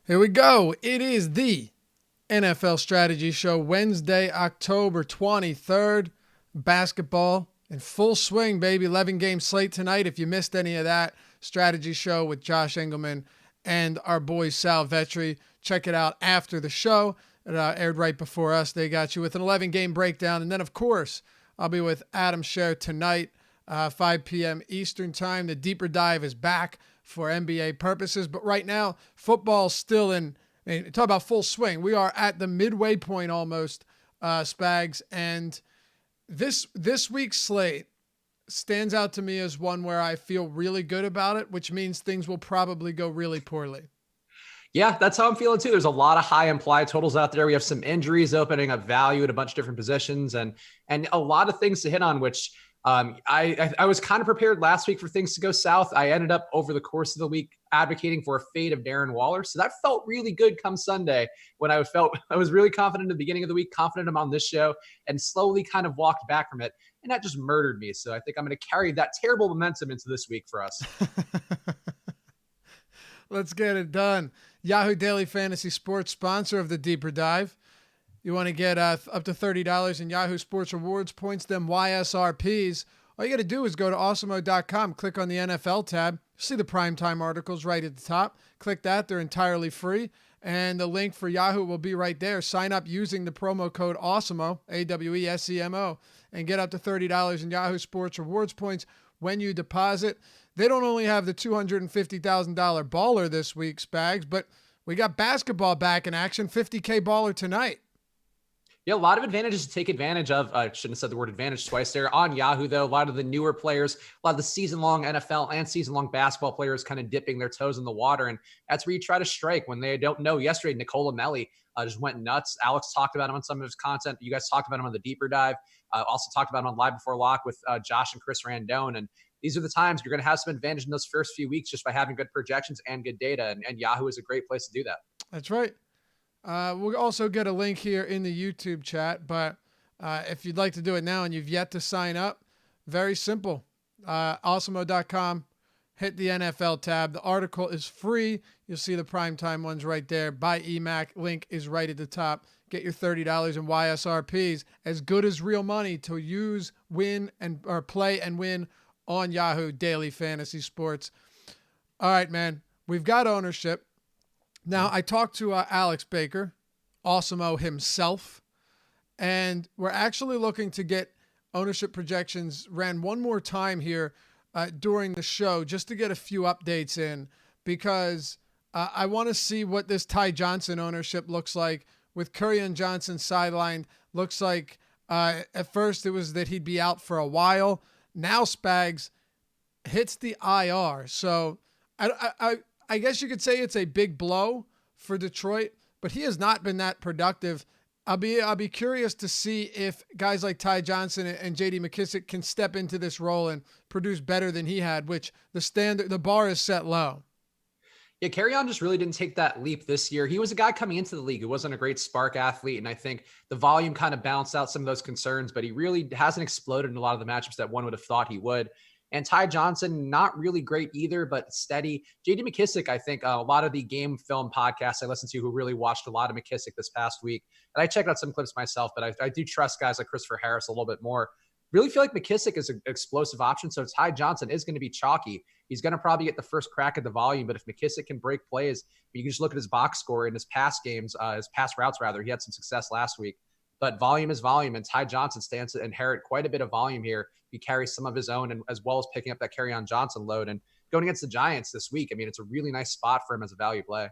Here we go. It is the NFL Strategy Show, Wednesday, October 23rd. Basketball in full swing, baby. 11-game slate tonight. If you missed any of that strategy show with Josh Engelman and our boy Sal Vetri, check it out after the show. It aired right before us. They got you with an 11-game breakdown. And then, of course, I'll be with Adam Scher tonight, 5 p.m. Eastern time. The deeper dive is back for NBA purposes. But right now, football's still in, talk about full swing. We are at the midway point almost, Spags. And this week's slate stands out to me as one where I feel really good about it, which means things will probably go really poorly. Yeah, that's how I'm feeling too. There's a lot of high implied totals out there. We have some injuries opening up value at a bunch of different positions and a lot of things to hit on, which I was kind of prepared last week for things to go south. I ended up over the course of the week advocating for a fade of Darren Waller. So that felt really good come Sunday when I was really confident at the beginning of the week, confident I'm on this show, and slowly kind of walked back from it. And that just murdered me. So I think I'm going to carry that terrible momentum into this week for us. Let's get it done. Yahoo Daily Fantasy Sports, sponsor of the Deeper Dive. You want to get up to $30 in Yahoo Sports Rewards points, them YSRPs. All you got to do is go to awesemo.com, click on the NFL tab. See the primetime articles right at the top. Click that. They're entirely free. And the link for Yahoo will be right there. Sign up using the promo code AWESEMO, AWESEMO, and get up to $30 in Yahoo Sports Rewards points when you deposit. They don't only have the $250,000 baller this week, Spags, but we got basketball back in action, $50K baller tonight. Yeah, a lot of advantages to take advantage of. I shouldn't have said the word advantage twice there. On Yahoo, though, a lot of the newer players, a lot of the season-long NFL and season-long basketball players kind of dipping their toes in the water, and that's where you try to strike when they don't know. Yesterday, Nicola Melli just went nuts. Alex talked about him on some of his content. You guys talked about him on the Deeper Dive. Also talked about him on Live Before Lock with Josh and Chris Randone, and these are the times you're going to have some advantage in those first few weeks just by having good projections and good data, and Yahoo is a great place to do that. That's right. We'll also get a link here in the YouTube chat, but if you'd like to do it now and you've yet to sign up, very simple. Awesemo.com, hit the NFL tab. The article is free. You'll see the primetime ones right there. Buy EMAC, link is right at the top. Get your $30 in YSRPs, as good as real money to use, win, or play and win on Yahoo Daily Fantasy Sports. All right, man, we've got ownership. Now, I talked to Alex Baker, Awesemo himself, and we're actually looking to get ownership projections ran one more time here during the show just to get a few updates in, because I want to see what this Ty Johnson ownership looks like with Kerryon Johnson sidelined. Looks like at first it was that he'd be out for a while. Now Spags hits the IR. So I guess you could say it's a big blow for Detroit, but he has not been that productive. I'll be curious to see if guys like Ty Johnson and J.D. McKissic can step into this role and produce better than he had, which the bar is set low. Yeah, Kerryon just really didn't take that leap this year. He was a guy coming into the league who wasn't a great spark athlete, and I think the volume kind of balanced out some of those concerns, but he really hasn't exploded in a lot of the matchups that one would have thought he would. And Ty Johnson, not really great either, but steady. J.D. McKissic, I think a lot of the game film podcasts I listened to who really watched a lot of McKissic this past week, and I checked out some clips myself, but I do trust guys like Christopher Harris a little bit more. Really feel like McKissic is an explosive option, so Ty Johnson is going to be chalky. He's going to probably get the first crack at the volume, but if McKissic can break plays, you can just look at his box score in his pass games, his pass routes rather. He had some success last week. But volume is volume, and Ty Johnson stands to inherit quite a bit of volume here. He carries some of his own, and as well as picking up that Kerryon Johnson load. And going against the Giants this week, I mean, it's a really nice spot for him as a value play.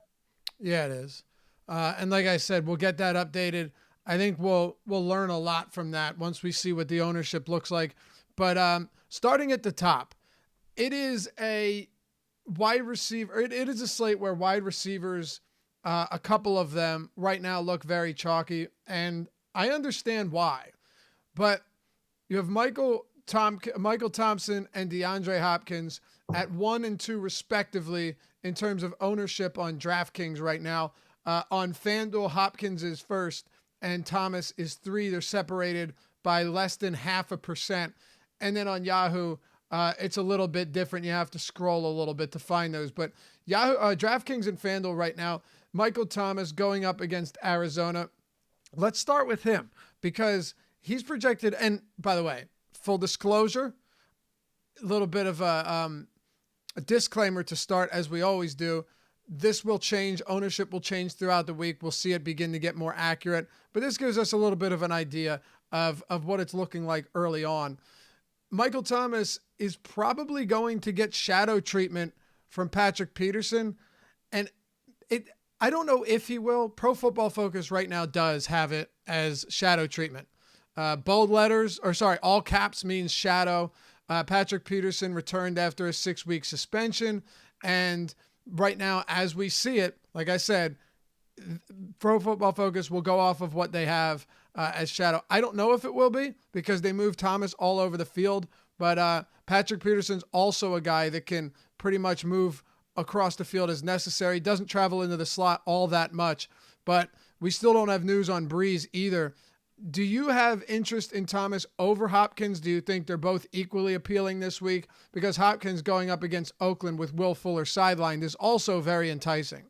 Yeah, it is. And like I said, we'll get that updated. I think we'll learn a lot from that once we see what the ownership looks like. But starting at the top, it is a wide receiver. It is a slate where wide receivers, a couple of them right now look very chalky, and I understand why. But you have Michael Thompson and DeAndre Hopkins at 1 and 2 respectively in terms of ownership on DraftKings right now. On FanDuel, Hopkins is first and Thomas is 3. They're separated by less than 0.5%. And then on Yahoo, it's a little bit different. You have to scroll a little bit to find those. But Yahoo, DraftKings and FanDuel right now, Michael Thomas going up against Arizona. Let's start with him because he's projected. And by the way, full disclosure, a little bit of a disclaimer to start, as we always do. This will change. Ownership will change throughout the week. We'll see it begin to get more accurate. But this gives us a little bit of an idea of what it's looking like early on. Michael Thomas is probably going to get shadow treatment from Patrick Peterson. And I don't know if he will. Pro Football Focus right now does have it as shadow treatment. Bold letters, all caps means shadow. Patrick Peterson returned after a 6-week suspension. And right now, as we see it, like I said, Pro Football Focus will go off of what they have as shadow. I don't know if it will be because they move Thomas all over the field, but Patrick Peterson's also a guy that can pretty much move across the field as necessary. Doesn't travel into the slot all that much, but we still don't have news on Breeze either. Do you have interest in Thomas over Hopkins? Do you think they're both equally appealing this week? Because Hopkins going up against Oakland with Will Fuller sidelined is also very enticing.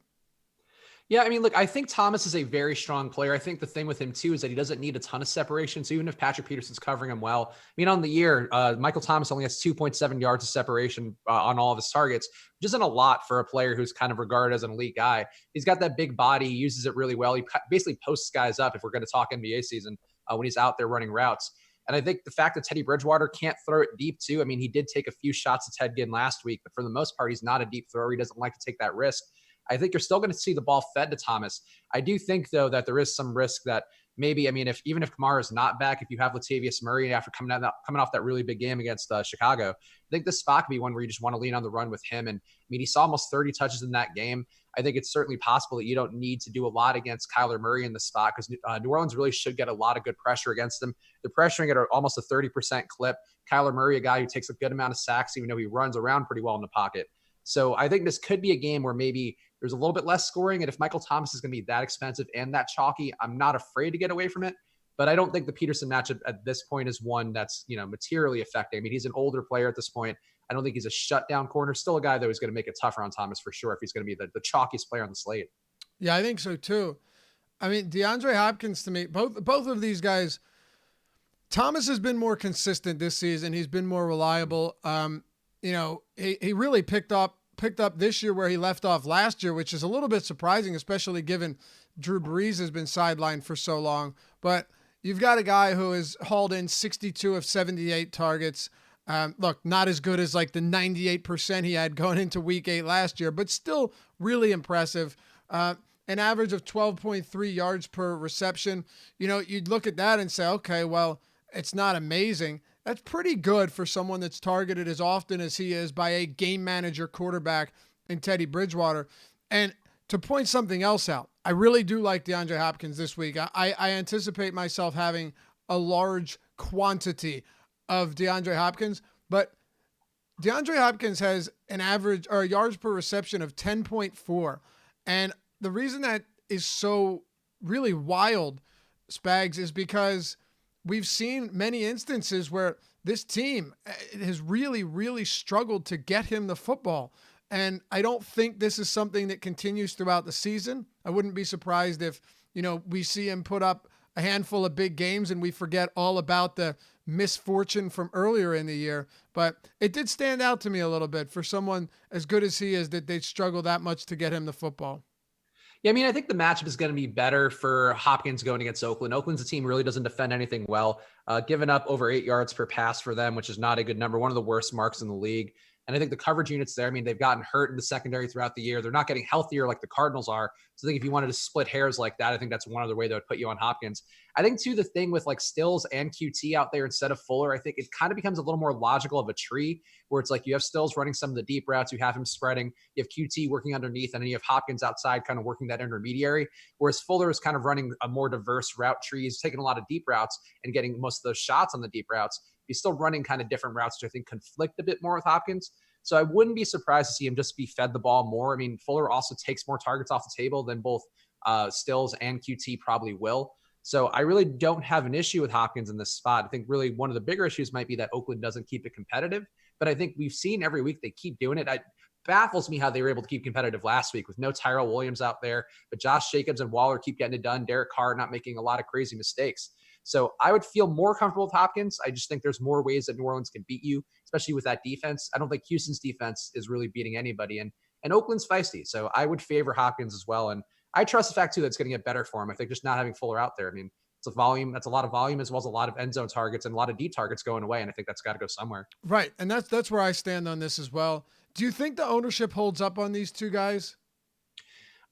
Yeah, I mean, look, I think Thomas is a very strong player. I think the thing with him, too, is that he doesn't need a ton of separation. So even if Patrick Peterson's covering him well, I mean, on the year, Michael Thomas only has 2.7 yards of separation on all of his targets, which isn't a lot for a player who's kind of regarded as an elite guy. He's got that big body. He uses it really well. He basically posts guys up, if we're going to talk NBA season, when he's out there running routes. And I think the fact that Teddy Bridgewater can't throw it deep, too. I mean, he did take a few shots at Ted Ginn last week, but for the most part, he's not a deep thrower. He doesn't like to take that risk. I think you're still going to see the ball fed to Thomas. I do think, though, that there is some risk that maybe, I mean, even if Kamara is not back, if you have Latavius Murray after coming off that really big game against Chicago, I think this spot could be one where you just want to lean on the run with him. And I mean, he saw almost 30 touches in that game. I think it's certainly possible that you don't need to do a lot against Kyler Murray in the spot because New Orleans really should get a lot of good pressure against them. They're pressuring at almost a 30% clip. Kyler Murray, a guy who takes a good amount of sacks, even though he runs around pretty well in the pocket. So I think this could be a game where maybe there's a little bit less scoring. And if Michael Thomas is going to be that expensive and that chalky, I'm not afraid to get away from it. But I don't think the Peterson matchup at this point is one that's, materially affecting. I mean, he's an older player at this point. I don't think he's a shutdown corner. Still a guy, though, who's going to make it tougher on Thomas for sure if he's going to be the chalkiest player on the slate. Yeah, I think so, too. I mean, DeAndre Hopkins, to me, both of these guys, Thomas has been more consistent this season. He's been more reliable. He really picked up this year where he left off last year, which is a little bit surprising, especially given Drew Brees has been sidelined for so long. But you've got a guy who has hauled in 62 of 78 targets. Look, not as good as like the 98% he had going into week 8 last year, but still really impressive. An average of 12.3 yards per reception. You'd look at that and say, okay, well, it's not amazing. That's pretty good for someone that's targeted as often as he is by a game manager quarterback in Teddy Bridgewater. And to point something else out, I really do like DeAndre Hopkins this week. I anticipate myself having a large quantity of DeAndre Hopkins, but DeAndre Hopkins has an average or yards per reception of 10.4. And the reason that is so really wild, Spags, is because we've seen many instances where this team has really, really struggled to get him the football. And I don't think this is something that continues throughout the season. I wouldn't be surprised if, we see him put up a handful of big games and we forget all about the misfortune from earlier in the year. But it did stand out to me a little bit for someone as good as he is that they'd struggle that much to get him the football. Yeah, I mean, I think the matchup is going to be better for Hopkins going against Oakland. Oakland's a team really doesn't defend anything well, giving up over 8 yards per pass for them, which is not a good number, one of the worst marks in the league. And I think the coverage units there, I mean, they've gotten hurt in the secondary throughout the year. They're not getting healthier like the Cardinals are. So I think if you wanted to split hairs like that, I think that's one other way that would put you on Hopkins. I think, too, the thing with like Stills and QT out there instead of Fuller, I think it kind of becomes a little more logical of a tree where it's like you have Stills running some of the deep routes, you have him spreading, you have QT working underneath, and then you have Hopkins outside kind of working that intermediary, whereas Fuller is kind of running a more diverse route tree. He's taking a lot of deep routes and getting most of those shots on the deep routes. He's still running kind of different routes, which I think conflict a bit more with Hopkins. So I wouldn't be surprised to see him just be fed the ball more. I mean, Fuller also takes more targets off the table than both Stills and QT probably will. So I really don't have an issue with Hopkins in this spot. I think really one of the bigger issues might be that Oakland doesn't keep it competitive. but I think we've seen every week they keep doing it. It baffles me how they were able to keep competitive last week with no Tyrell Williams out there, but Josh Jacobs and Waller keep getting it done. Derek Carr not making a lot of crazy mistakes. So I would feel more comfortable with Hopkins. I just think there's more ways that New Orleans can beat you, especially with that defense. I don't think Houston's defense is really beating anybody, and Oakland's feisty. So I would favor Hopkins as well. And I trust the fact too that it's going to get better for him. I think just not having Fuller out there. I mean, it's a volume. That's a lot of volume as well as a lot of end zone targets and a lot of deep targets going away. And I think that's got to go somewhere. Right. And that's where I stand on this as well. Do you think the ownership holds up on these two guys?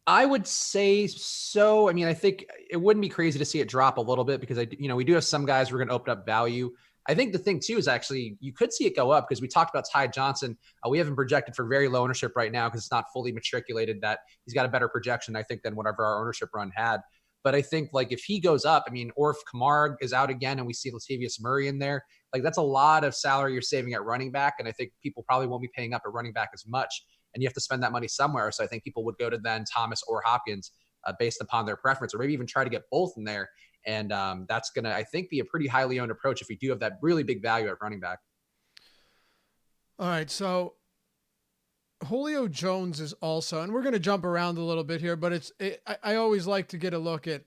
I would say so. I mean, I think it wouldn't be crazy to see it drop a little bit because we do have some guys who are going to open up value. I think the thing too is actually you could see it go up because we talked about Ty Johnson. We haven't projected for very low ownership right now because it's not fully matriculated that he's got a better projection, I think, than whatever our ownership run had. But I think like if he goes up, I mean, or if Kamara is out again and we see Latavius Murray in there, like that's a lot of salary you're saving at running back. And I think people probably won't be paying up at running back as much. And you have to spend that money somewhere. So I think people would go to then Thomas or Hopkins based upon their preference, or maybe even try to get both in there. And that's going to, I think, be a pretty highly owned approach if we do have that really big value at running back. All right. So Julio Jones is also, and we're going to jump around a little bit here, but I always like to get a look at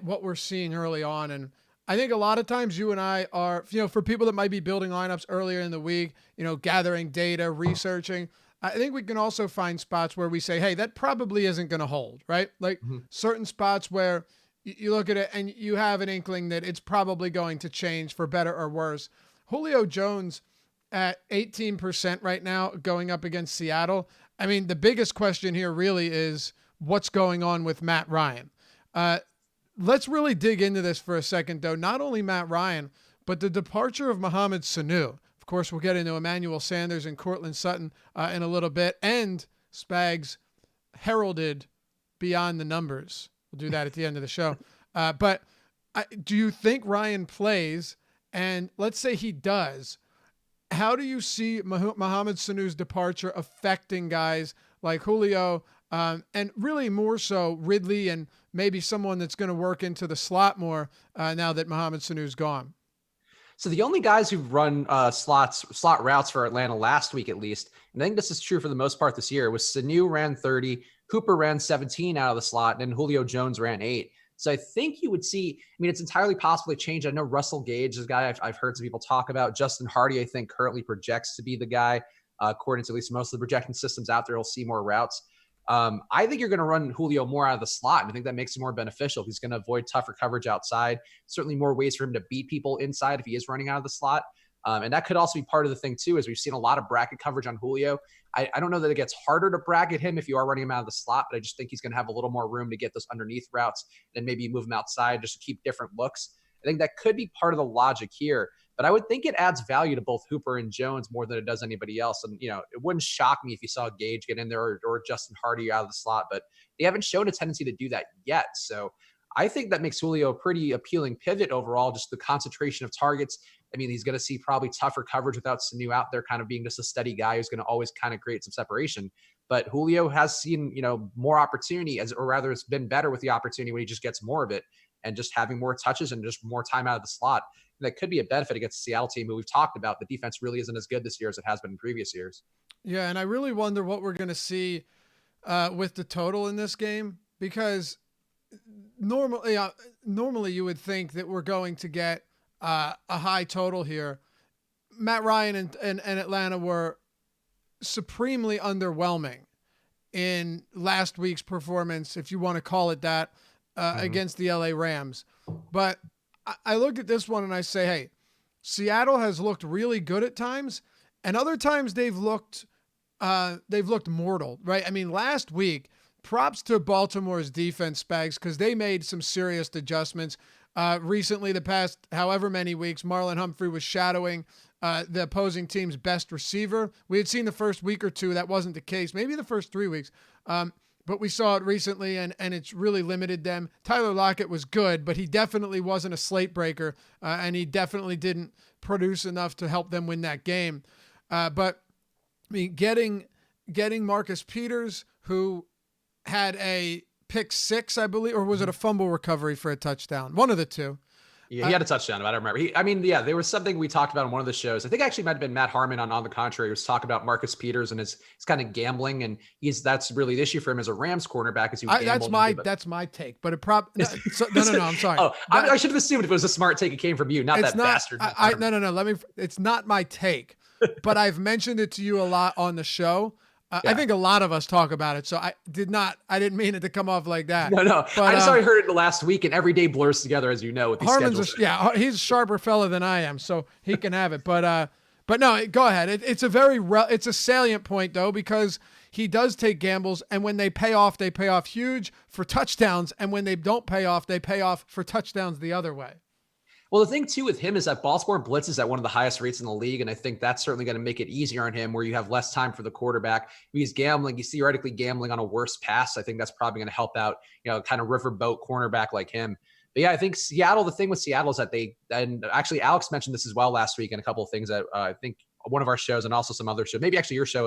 what we're seeing early on. And I think a lot of times you and I are, for people that might be building lineups earlier in the week, gathering data, researching, I think we can also find spots where we say, hey, that probably isn't going to hold, right? Like certain spots where you look at it and you have an inkling that it's probably going to change for better or worse. Julio Jones at 18% right now going up against Seattle. I mean, the biggest question here really is what's going on with Matt Ryan. Let's really dig into this for a second, though. Not only Matt Ryan, but the departure of Mohamed Sanu. Of course, we'll get into Emmanuel Sanders and Courtland Sutton in a little bit. And Spags heralded beyond the numbers. We'll do that at the end of the show. But do you think Ryan plays? And let's say he does. How do you see Mohamed Sanu's departure affecting guys like Julio and really more so Ridley and maybe someone that's going to work into the slot more now that Mohamed Sanu's gone? So the only guys who've run slot routes for Atlanta last week, at least, and I think this is true for the most part this year, was Sanu ran 30, Cooper ran 17 out of the slot, and then Julio Jones ran 8. So I think you would see, I mean, it's entirely possible to change. I know Russell Gage is a guy I've heard some people talk about. Justin Hardy, I think, currently projects to be the guy, according to at least most of the projection systems out there. He'll see more routes. I think you're going to run Julio more out of the slot, and I think that makes him more beneficial. He's going to avoid tougher coverage outside. Certainly more ways for him to beat people inside if he is running out of the slot. And that could also be part of the thing, too, as we've seen a lot of bracket coverage on Julio. I don't know that it gets harder to bracket him if you are running him out of the slot, but I just think he's going to have a little more room to get those underneath routes and maybe move him outside just to keep different looks. I think that could be part of the logic here. But I would think it adds value to both Hooper and Jones more than it does anybody else. And, it wouldn't shock me if you saw Gage get in there or Justin Hardy out of the slot, but they haven't shown a tendency to do that yet. So I think that makes Julio a pretty appealing pivot overall, just the concentration of targets. I mean, he's going to see probably tougher coverage without Sanu out there kind of being just a steady guy who's going to always kind of create some separation. But Julio has seen, more opportunity or rather it's been better with the opportunity when he just gets more of it and just having more touches and just more time out of the slot. And that could be a benefit against the Seattle team who we've talked about. The defense really isn't as good this year as it has been in previous years. Yeah, and I really wonder what we're going to see with the total in this game, because normally you would think that we're going to get a high total here. Matt Ryan and Atlanta were supremely underwhelming in last week's performance, if you want to call it that, against the LA Rams. But I look at this one and I say, hey, Seattle has looked really good at times, and other times they've looked mortal, right? I mean, last week, props to Baltimore's defense, Spags, because they made some serious adjustments. Recently, the past however many weeks, Marlon Humphrey was shadowing the opposing team's best receiver. We had seen the first week or two that wasn't the case, maybe the first 3 weeks. But we saw it recently, and it's really limited them. Tyler Lockett was good, but he definitely wasn't a slate breaker, and he definitely didn't produce enough to help them win that game. But I mean, getting Marcus Peters, who had a pick 6, I believe, or was it a fumble recovery for a touchdown? One of the two. Yeah, he had a touchdown. I don't remember. There was something we talked about on one of the shows. I think actually might have been Matt Harmon on the contrary. He was talking about Marcus Peters and his kind of gambling, and that's really the issue for him as a Rams cornerback is he gambled. That's my take, but no. I'm sorry. I should have assumed if it was a smart take, it came from you, not that bastard. No. It's not my take, but I've mentioned it to you a lot on the show. I think a lot of us talk about it, so I didn't mean it to come off like that. No. But, I just already heard it the last week, and every day blurs together, as you know, with these schedules. He's a sharper fella than I am, so he can have it. But no, go ahead. It's a salient point though, because he does take gambles, and when they pay off huge for touchdowns, and when they don't pay off, they pay off for touchdowns the other way. Well, the thing too with him is that Baltimore blitzes at one of the highest rates in the league, and I think that's certainly going to make it easier on him, where you have less time for the quarterback. If he's gambling, he's theoretically gambling on a worse pass. I think that's probably going to help out, kind of riverboat cornerback like him. But yeah, I think Seattle. The thing with Seattle is that and actually Alex mentioned this as well last week, and a couple of things that I think one of our shows and also some other shows, maybe actually your show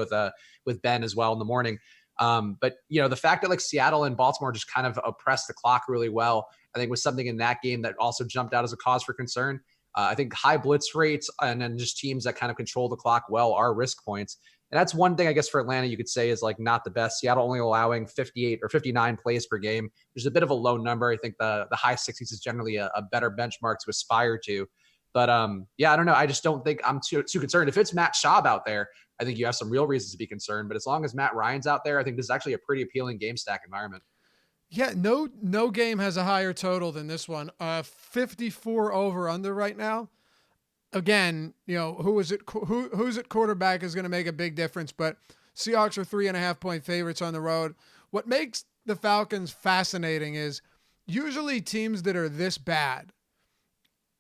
with Ben as well in the morning. But the fact that like Seattle and Baltimore just kind of oppressed the clock really well, I think was something in that game that also jumped out as a cause for concern. I think high blitz rates and then just teams that kind of control the clock well are risk points. And that's one thing I guess for Atlanta you could say is like not the best. Seattle only allowing 58 or 59 plays per game, which is a bit of a low number. I think the high 60s is generally a better benchmark to aspire to. But I don't know. I just don't think I'm too concerned. If it's Matt Schaub out there, I think you have some real reasons to be concerned. But as long as Matt Ryan's out there, I think this is actually a pretty appealing game stack environment. Yeah, no game has a higher total than this one. 54 over under right now. Again, who's at quarterback is going to make a big difference, but Seahawks are 3.5 point favorites on the road. What makes the Falcons fascinating is usually teams that are this bad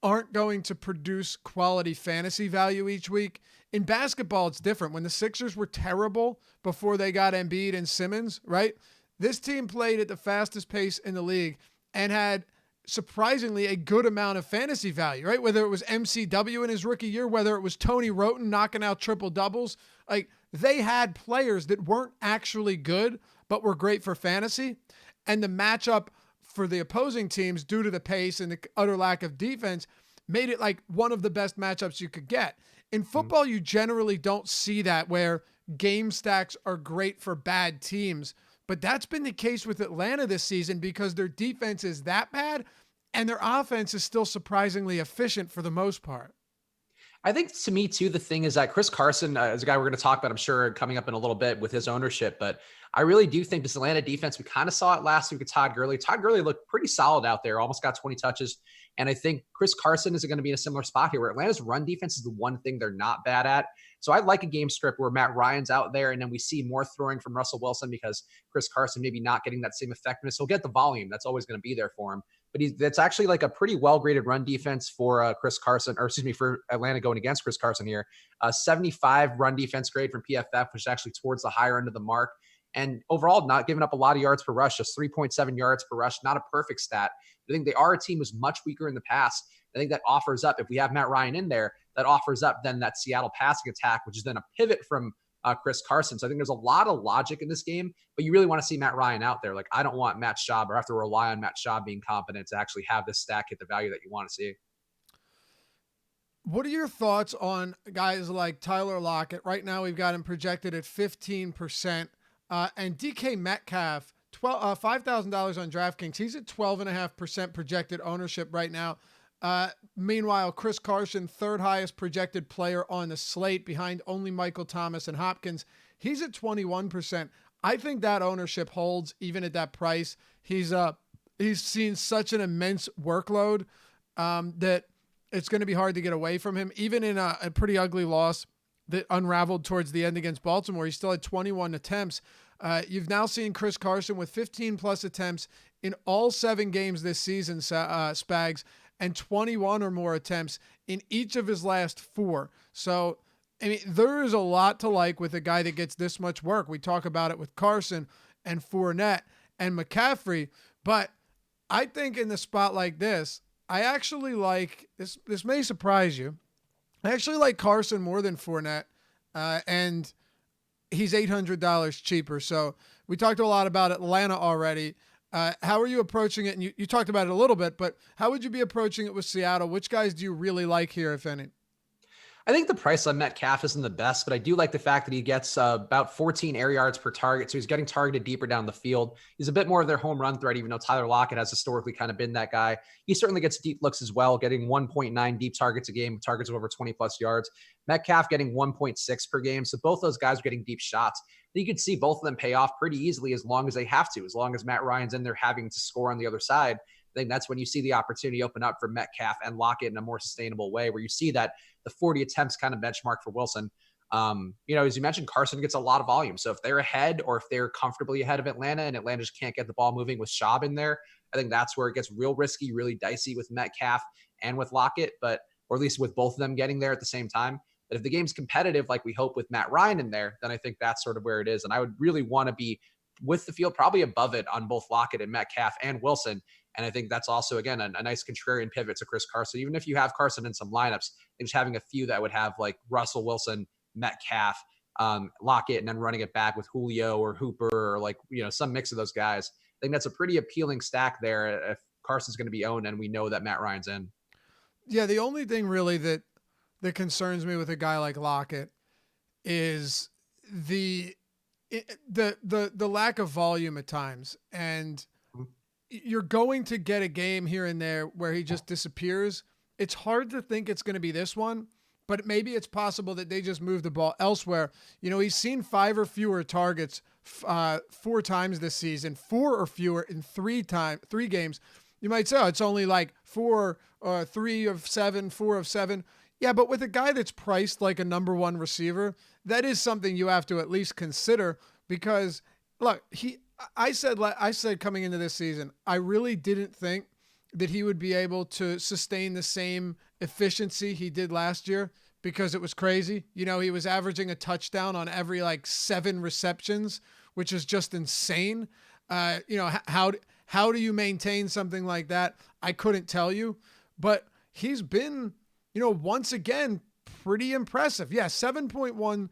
aren't going to produce quality fantasy value each week. In basketball, it's different. When the Sixers were terrible before they got Embiid and Simmons, right? This team played at the fastest pace in the league and had surprisingly a good amount of fantasy value, right? Whether it was MCW in his rookie year, whether it was Tony Roten knocking out triple doubles, like they had players that weren't actually good, but were great for fantasy. And the matchup for the opposing teams, due to the pace and the utter lack of defense, made it like one of the best matchups you could get. In football, you generally don't see that, where game stacks are great for bad teams. But that's been the case with Atlanta this season because their defense is that bad and their offense is still surprisingly efficient for the most part. I think to me too, the thing is that Chris Carson is a guy we're going to talk about, I'm sure, coming up in a little bit with his ownership. But I really do think this Atlanta defense, we kind of saw it last week with Todd Gurley. Todd Gurley looked pretty solid out there, almost got 20 touches. And I think Chris Carson is going to be in a similar spot here, where Atlanta's run defense is the one thing they're not bad at. So I like a game script where Matt Ryan's out there and then we see more throwing from Russell Wilson because Chris Carson maybe not getting that same effectiveness. He'll get the volume. That's always going to be there for him. But that's actually like a pretty well-graded run defense for for Atlanta going against Chris Carson here. 75 run defense grade from PFF, which is actually towards the higher end of the mark. And overall, not giving up a lot of yards per rush, just 3.7 yards per rush, not a perfect stat. I think they are a team who's much weaker in the pass. I think that offers up, if we have Matt Ryan in there, that offers up then that Seattle passing attack, which is then a pivot from Chris Carson. So I think there's a lot of logic in this game, but you really want to see Matt Ryan out there. Like, I don't want Matt Schaub or have to rely on Matt Schaub being competent to actually have this stack hit the value that you want to see. What are your thoughts on guys like Tyler Lockett? Right now, we've got him projected at 15%. And DK Metcalf, $5,000 on DraftKings. He's at 12.5% projected ownership right now. Meanwhile, Chris Carson, third highest projected player on the slate behind only Michael Thomas and Hopkins. He's at 21%. I think that ownership holds even at that price. He's seen such an immense workload that it's going to be hard to get away from him. Even in a pretty ugly loss that unraveled towards the end against Baltimore, he still had 21 attempts. You've now seen Chris Carson with 15 plus attempts in all 7 games this season, Spags, and 21 or more attempts in each of his last 4. So, I mean, there is a lot to like with a guy that gets this much work. We talk about it with Carson and Fournette and McCaffrey, but I think in the spot like this, I actually like this. This may surprise you. I actually like Carson more than Fournette, and he's $800 cheaper. So we talked a lot about Atlanta already. How are you approaching it? And you talked about it a little bit, but how would you be approaching it with Seattle? Which guys do you really like here, if any? I think the price on Metcalf isn't the best, but I do like the fact that he gets about 14 air yards per target. So he's getting targeted deeper down the field. He's a bit more of their home run threat, even though Tyler Lockett has historically kind of been that guy. He certainly gets deep looks as well, getting 1.9 deep targets a game, targets of over 20 plus yards. Metcalf getting 1.6 per game. So both those guys are getting deep shots. You could see both of them pay off pretty easily as long as they have to, as long as Matt Ryan's in there having to score on the other side. I think that's when you see the opportunity open up for Metcalf and Lockett in a more sustainable way, where you see that the 40 attempts kind of benchmark for Wilson. As you mentioned, Carson gets a lot of volume. So if they're ahead or if they're comfortably ahead of Atlanta and Atlanta just can't get the ball moving with Schaub in there, I think that's where it gets real risky, really dicey with Metcalf and with Lockett, or at least with both of them getting there at the same time. But if the game's competitive, like we hope with Matt Ryan in there, then I think that's sort of where it is. And I would really want to be with the field, probably above it on both Lockett and Metcalf and Wilson. And I think that's also, again, a nice contrarian pivot to Chris Carson. Even if you have Carson in some lineups, and just having a few that would have like Russell Wilson, Metcalf, Lockett, and then running it back with Julio or Hooper or some mix of those guys. I think that's a pretty appealing stack there if Carson's going to be owned and we know that Matt Ryan's in. Yeah, the only thing really that concerns me with a guy like Lockett is the lack of volume at times. And you're going to get a game here and there where he just disappears. It's hard to think it's going to be this one, but maybe it's possible that they just move the ball elsewhere. He's seen 5 or fewer targets 4 times this season, 4 or fewer in 3 games. You might say, oh, it's only like 3 of 7, 4 of 7. Yeah, but with a guy that's priced like a number 1 receiver, that is something you have to at least consider because, look, I said coming into this season, I really didn't think that he would be able to sustain the same efficiency he did last year because it was crazy. He was averaging a touchdown on every 7 receptions, which is just insane. How do you maintain something like that? I couldn't tell you, but he's been, once again, pretty impressive. Yeah, 7.1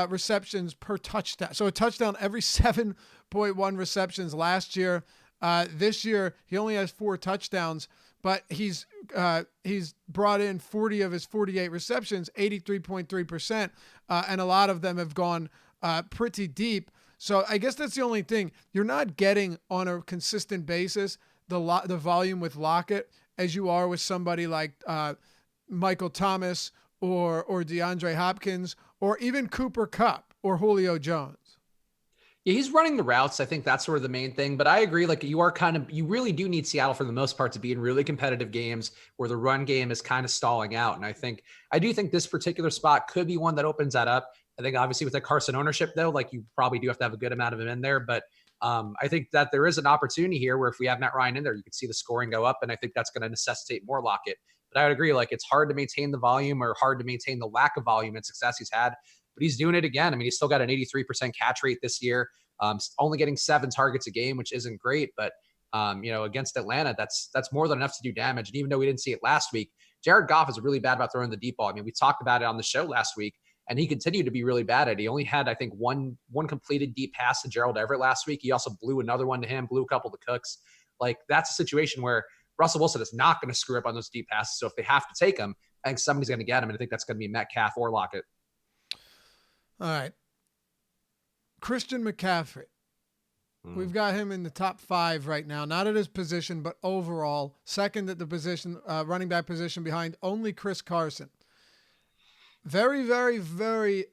receptions per touchdown. So a touchdown every 7.1 receptions last year. This year, he only has 4 touchdowns, but he's brought in 40 of his 48 receptions, 83.3%, and a lot of them have gone pretty deep. So I guess that's the only thing. You're not getting on a consistent basis the volume with Lockett as you are with somebody like Michael Thomas or DeAndre Hopkins or even Cooper Kupp or Julio Jones. Yeah, he's running the routes. I think that's sort of the main thing. But I agree, you really do need Seattle for the most part to be in really competitive games where the run game is kind of stalling out. And I do think this particular spot could be one that opens that up. I think obviously with the Carson ownership though, you probably do have to have a good amount of him in there. But I think that there is an opportunity here where if we have Matt Ryan in there, you could see the scoring go up. And I think that's going to necessitate more Lockett. But I would agree, it's hard to maintain the volume or hard to maintain the lack of volume and success he's had. But he's doing it again. I mean, he's still got an 83% catch rate this year. Only getting 7 targets a game, which isn't great, but against Atlanta, that's more than enough to do damage. And even though we didn't see it last week, Jared Goff is really bad about throwing the deep ball. I mean, we talked about it on the show last week, and he continued to be really bad at it. He only had, I think, one completed deep pass to Gerald Everett last week. He also blew another one to him, blew a couple to Cooks. That's a situation where Russell Wilson is not going to screw up on those deep passes. So if they have to take them, I think somebody's going to get him, and I think that's going to be Metcalf or Lockett. All right. Christian McCaffrey. We've got him in the top 5 right now, not at his position, but overall. Second at the position, running back position behind only Chris Carson. Very, very, very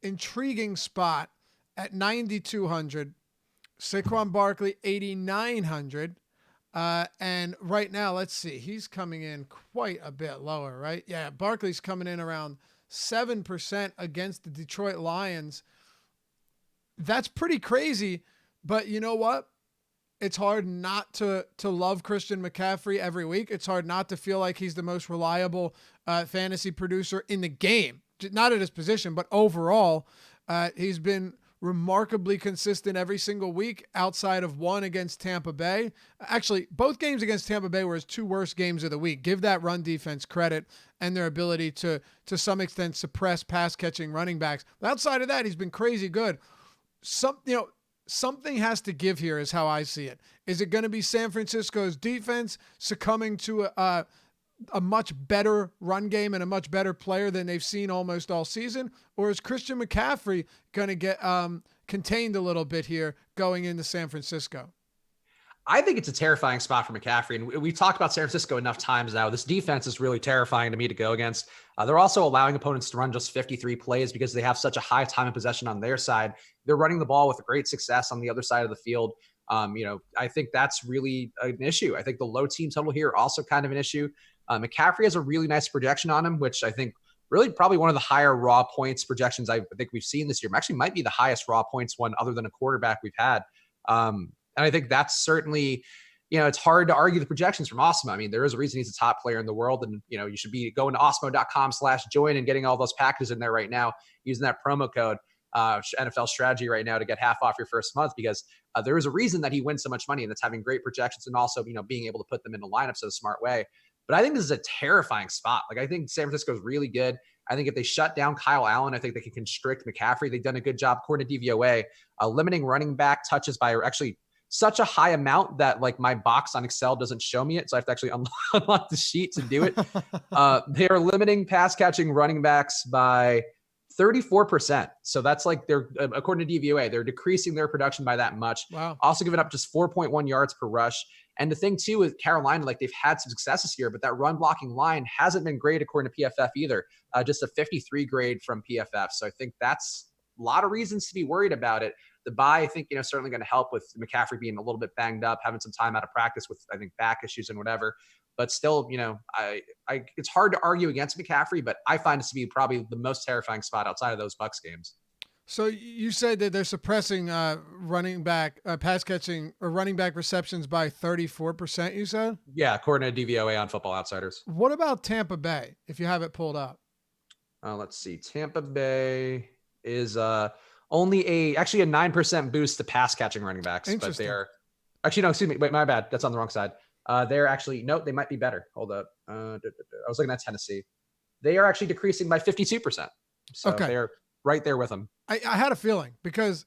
intriguing spot at 9,200. Saquon Barkley, 8,900. And right now, let's see, he's coming in quite a bit lower, right? Yeah, Barkley's coming in around 7% against the Detroit Lions. That's pretty crazy, but you know what? It's hard not to love Christian McCaffrey every week. It's hard not to feel like he's the most reliable fantasy producer in the game. Not at his position, but overall, he's been remarkably consistent every single week outside of one against Tampa Bay. Actually, both games against Tampa Bay were his 2 worst games of the week. Give that run defense credit and their ability to some extent suppress pass catching running backs. But outside of that, he's been crazy good. something has to give here is how I see it. Is it going to be San Francisco's defense succumbing to a much better run game and a much better player than they've seen almost all season? Or is Christian McCaffrey going to get contained a little bit here going into San Francisco? I think it's a terrifying spot for McCaffrey. And we've talked about San Francisco enough times now. This defense is really terrifying to me to go against. They're also allowing opponents to run just 53 plays because they have such a high time of possession on their side. They're running the ball with great success on the other side of the field. I think that's really an issue. I think the low team total here also kind of an issue. McCaffrey has a really nice projection on him, which I think really probably one of the higher raw points projections I think we've seen this year. Actually might be the highest raw points one other than a quarterback we've had. And I think that's certainly, it's hard to argue the projections from Osmo. I mean, there is a reason he's a top player in the world. And, you should be going to osmo.com/join and getting all those packages in there right now, using that promo code NFL strategy right now to get half off your first month, because there is a reason that he wins so much money, and that's having great projections and also, being able to put them into lineups in a smart way. But I think this is a terrifying spot. Like, I think San Francisco is really good. I think if they shut down Kyle Allen, I think they can constrict McCaffrey. They've done a good job, according to DVOA, limiting running back touches by actually such a high amount that like my box on Excel doesn't show me it. So I have to actually unlock the sheet to do it. They are limiting pass catching running backs by 34%. So that's like they're, according to DVOA, they're decreasing their production by that much. Wow. Also giving up just 4.1 yards per rush. And the thing too with Carolina, like they've had some successes here, but that run blocking line hasn't been great according to PFF either. Just a 53 grade from PFF. So I think that's a lot of reasons to be worried about it. The bye, I think, certainly going to help with McCaffrey being a little bit banged up, having some time out of practice with, I think, back issues and whatever. But still, it's hard to argue against McCaffrey, but I find this to be probably the most terrifying spot outside of those Bucs games. So you said that they're suppressing running back pass catching or running back receptions by 34%, you said? Yeah, according to DVOA on Football Outsiders. What about Tampa Bay, if you have it pulled up? Let's see. Tampa Bay is only actually a 9% boost to pass catching running backs, but they're actually, no, excuse me. Wait, my bad. That's on the wrong side. They're actually, no, they might be better. Hold up. I was looking at Tennessee. They are actually decreasing by 52%. So they're right there with them. I had a feeling because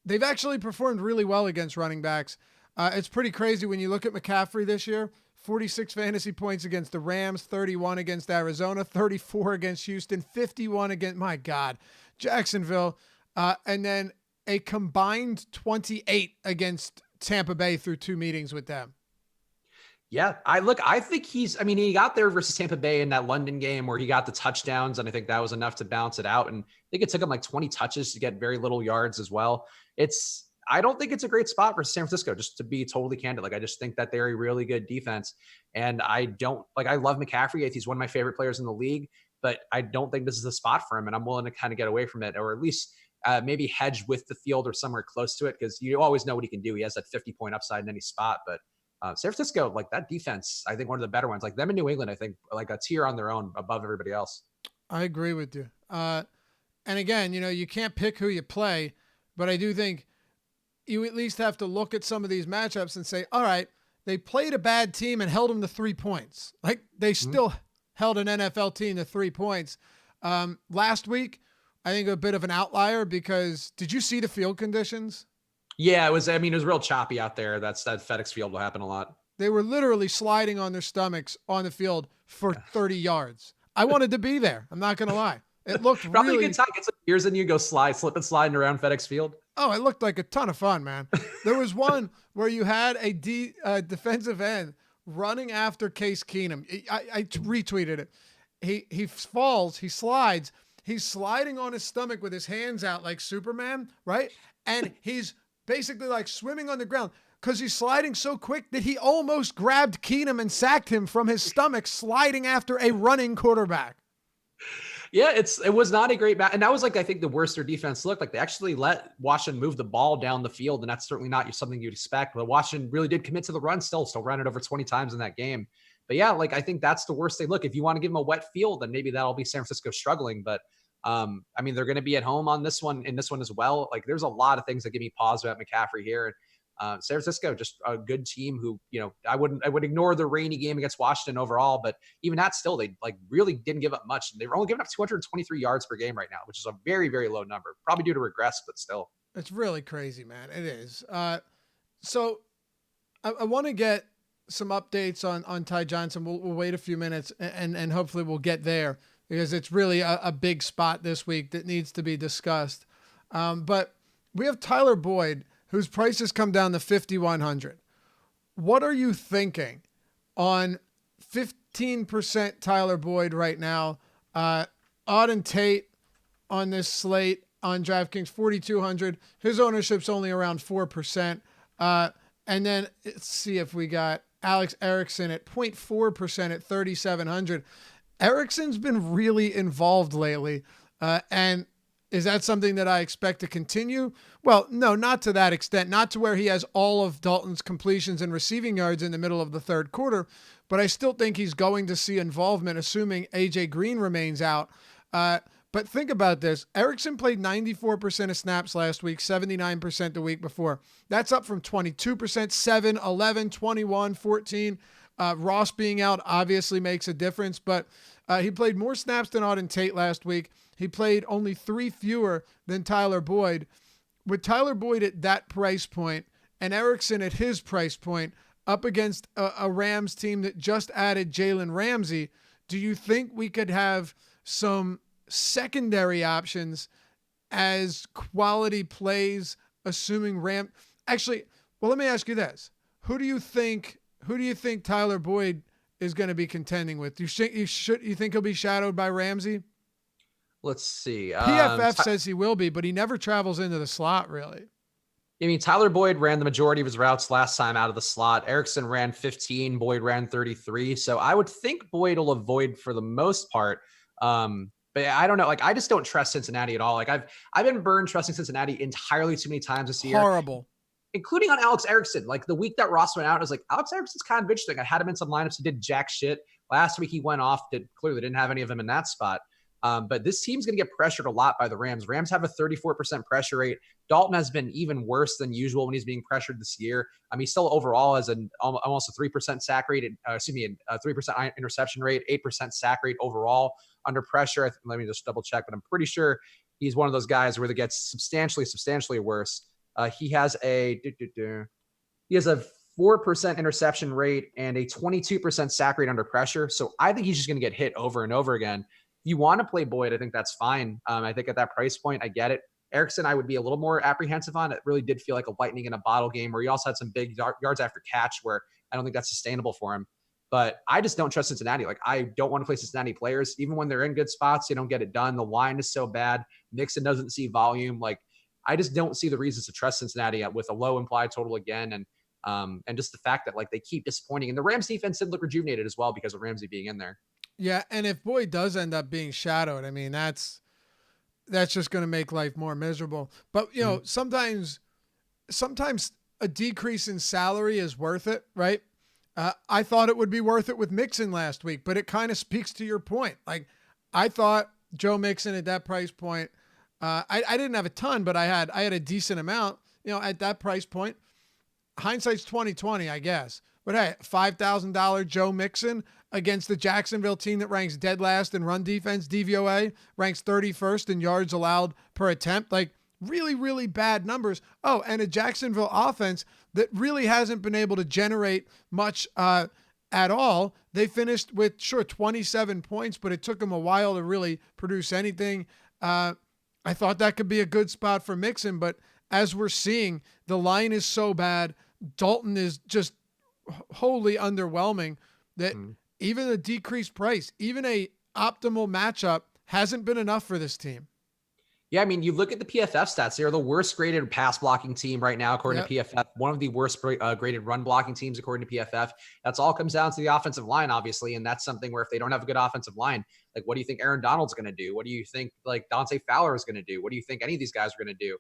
they've actually performed really well against running backs. It's pretty crazy when you look at McCaffrey this year. 46 fantasy points against the Rams, 31 against Arizona, 34 against Houston, 51 against, my God, Jacksonville. And then a combined 28 against Tampa Bay through 2 meetings with them. Yeah, I think he got there versus Tampa Bay in that London game where he got the touchdowns, and I think that was enough to balance it out. And I think it took him like 20 touches to get very little yards as well. I don't think it's a great spot for San Francisco, just to be totally candid. Like, I just think that they're a really good defense. And I love McCaffrey. He's one of my favorite players in the league, but I don't think this is the spot for him. And I'm willing to kind of get away from it, or at least maybe hedge with the field or somewhere close to it, because you always know what he can do. He has that 50-point upside in any spot. But San Francisco, like that defense, I think one of the better ones. Like them in New England, I think like a tier on their own above everybody else. I agree with you. And again, you can't pick who you play, but I do think you at least have to look at some of these matchups and say, all right, they played a bad team and held them to 3 points. Like they still held an NFL team to 3 points. Last week, I think a bit of an outlier because did you see the field conditions? Yeah, it was real choppy out there. That FedEx Field will happen a lot. They were literally sliding on their stomachs on the field for 30 yards. I wanted to be there. I'm not going to lie. It looked probably really a good time. It's like years and you go slip and sliding around FedEx Field. Oh, it looked like a ton of fun, man. There was one where you had a defensive end running after Case Keenum. I retweeted it. He falls, he slides. He's sliding on his stomach with his hands out like Superman, right? And he's basically like swimming on the ground because he's sliding so quick that he almost grabbed Keenum and sacked him from his stomach, sliding after a running quarterback. Yeah, it was not a great match. And that was like, I think the worst their defense looked like. They actually let Washington move the ball down the field. And that's certainly not something you'd expect. But Washington really did commit to the run still ran it over 20 times in that game. But yeah, like I think that's the worst they look. If you want to give them a wet field, then maybe that'll be San Francisco struggling. But they're going to be at home on this one, in this one as well. Like there's a lot of things that give me pause about McCaffrey here. San Francisco, just a good team who, I would ignore the rainy game against Washington overall, but even that still, they like really didn't give up much. They were only giving up 223 yards per game right now, which is a very, very low number, probably due to regress, but still. It's really crazy, man. It is. So I want to get some updates on Ty Johnson. We'll wait a few minutes and hopefully we'll get there because it's really a big spot this week that needs to be discussed. But we have Tyler Boyd, whose price has come down to 5,100. What are you thinking on 15% Tyler Boyd right now? Auden Tate on this slate on DraftKings, 4,200. His ownership's only around 4%. And then let's see if we got Alex Erickson at 0.4% at 3,700. Erickson's been really involved lately. And is that something that I expect to continue? Well, no, not to that extent, not to where he has all of Dalton's completions and receiving yards in the middle of the third quarter, but I still think he's going to see involvement, assuming AJ Green remains out. But think about this. Erickson played 94% of snaps last week, 79% the week before. That's up from 22%, 7, 11, 21, 14. Ross being out obviously makes a difference, but he played more snaps than Auden Tate last week. He played only 3 fewer than Tyler Boyd. With Tyler Boyd at that price point and Erickson at his price point up against a Rams team that just added Jalen Ramsey, do you think we could have some secondary options as quality plays, assuming Actually, well, let me ask you this. Who do you think Tyler Boyd is going to be contending with? You think he'll be shadowed by Ramsey? Let's see. PFF says he will be, but he never travels into the slot, really. I mean, Tyler Boyd ran the majority of his routes last time out of the slot. Erickson ran 15. Boyd ran 33. So I would think Boyd will avoid for the most part. But I don't know. Like, I just don't trust Cincinnati at all. Like, I've been burned trusting Cincinnati entirely too many times this year. Horrible. Including on Alex Erickson. Like, the week that Ross went out, I was like, Alex Erickson's kind of interesting. I had him in some lineups. He did jack shit. Last week he went off. Clearly didn't have any of them in that spot. But this team's going to get pressured a lot by the Rams. Rams have a 34% pressure rate. Dalton has been even worse than usual when he's being pressured this year. He still overall has almost a 3% sack rate, a 3% interception rate, 8% sack rate overall under pressure. Let me just double check, but I'm pretty sure he's one of those guys where it gets substantially worse. He has a 4% interception rate and a 22% sack rate under pressure. So I think he's just going to get hit over and over again. If you want to play Boyd, I think that's fine. I think at that price point, I get it. Erickson, I would be a little more apprehensive on. It really did feel like a lightning in a bottle game where he also had some big yards after catch where I don't think that's sustainable for him. But I just don't trust Cincinnati. Like, I don't want to play Cincinnati players. Even when they're in good spots, they don't get it done. The line is so bad. Mixon doesn't see volume. Like, I just don't see the reasons to trust Cincinnati with a low implied total again. And just the fact that, like, they keep disappointing. And the Rams defense did look rejuvenated as well because of Ramsey being in there. Yeah, and if Boyd does end up being shadowed, I mean, that's just going to make life more miserable. But, you know, sometimes a decrease in salary is worth it, right? I thought it would be worth it with Mixon last week, but it kind of speaks to your point. Like, I thought Joe Mixon at that price point, I didn't have a ton, but I had a decent amount, you know, at that price point. Hindsight's 20/20, I guess. But hey, $5,000 Joe Mixon against the Jacksonville team that ranks dead last in run defense, DVOA, ranks 31st in yards allowed per attempt. Like, really, really bad numbers. Oh, and a Jacksonville offense that really hasn't been able to generate much at all. They finished with, 27 points, but it took them a while to really produce anything. I thought that could be a good spot for Mixon, but as we're seeing, the line is so bad. Dalton is just wholly underwhelming that even a decreased price, even a optimal matchup hasn't been enough for this team. Yeah, I mean, you look at the PFF stats. They're the worst graded pass blocking team right now, according to PFF. One of the worst graded run blocking teams, according to PFF. That's all comes down to the offensive line, obviously. And that's something where if they don't have a good offensive line, like, what do you think Aaron Donald's going to do? What do you think, like, Dante Fowler is going to do? What do you think any of these guys are going to do?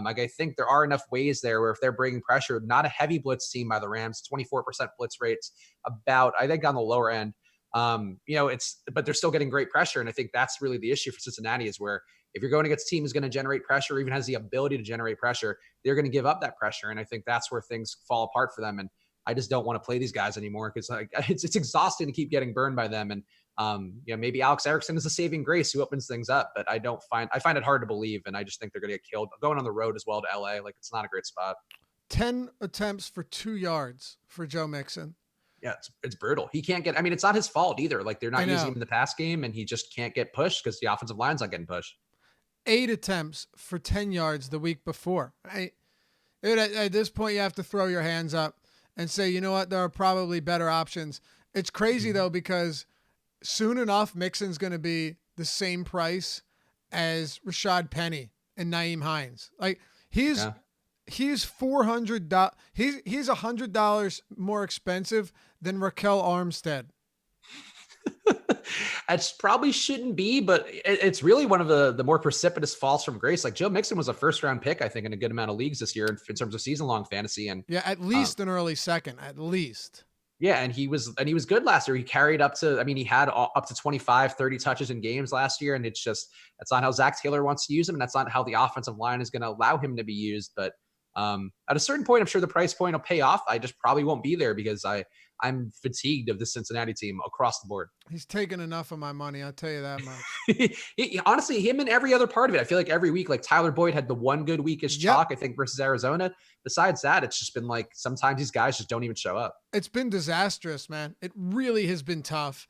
Like, I think there are enough ways there where if they're bringing pressure, not a heavy blitz team by the Rams, 24% blitz rates, about, I think, on the lower end. But they're still getting great pressure. And I think that's really the issue for Cincinnati, is where if you're going against a team who's going to generate pressure, or even has the ability to generate pressure, they're going to give up that pressure. And I think that's where things fall apart for them. And I just don't want to play these guys anymore because like it's exhausting to keep getting burned by them. And maybe Alex Erickson is a saving grace who opens things up, but I find it hard to believe, and I just think they're going to get killed going on the road as well to LA. Like it's not a great spot. 10 attempts for 2 yards for Joe Mixon. Yeah, it's brutal. He can't get. I mean, it's not his fault either. Like they're not using him in the pass game, and he just can't get pushed because the offensive line's not getting pushed. 8 attempts for 10 yards the week before. At this point, you have to throw your hands up and say, you know what, there are probably better options. It's crazy, though, because soon enough, Mixon's going to be the same price as Rashad Penny and Naeem Hines. Like, he's $400. He's $100 more expensive than Raquel Armstead. It probably shouldn't be, but it's really one of the more precipitous falls from grace. Like Joe Mixon was a first-round pick, I think, in a good amount of leagues this year in terms of season-long fantasy. And yeah, at least an early second, at least. Yeah, and he was good last year. He carried up to, I mean, he had up to 25, 30 touches in games last year, and that's not how Zach Taylor wants to use him, and that's not how the offensive line is going to allow him to be used. But at a certain point, I'm sure the price point will pay off. I just probably won't be there because I'm fatigued of the Cincinnati team across the board. He's taken enough of my money. I'll tell you that much. Honestly, him and every other part of it. I feel like every week, like Tyler Boyd had the one good week as chalk, I think, versus Arizona. Besides that, it's just been like sometimes these guys just don't even show up. It's been disastrous, man. It really has been tough.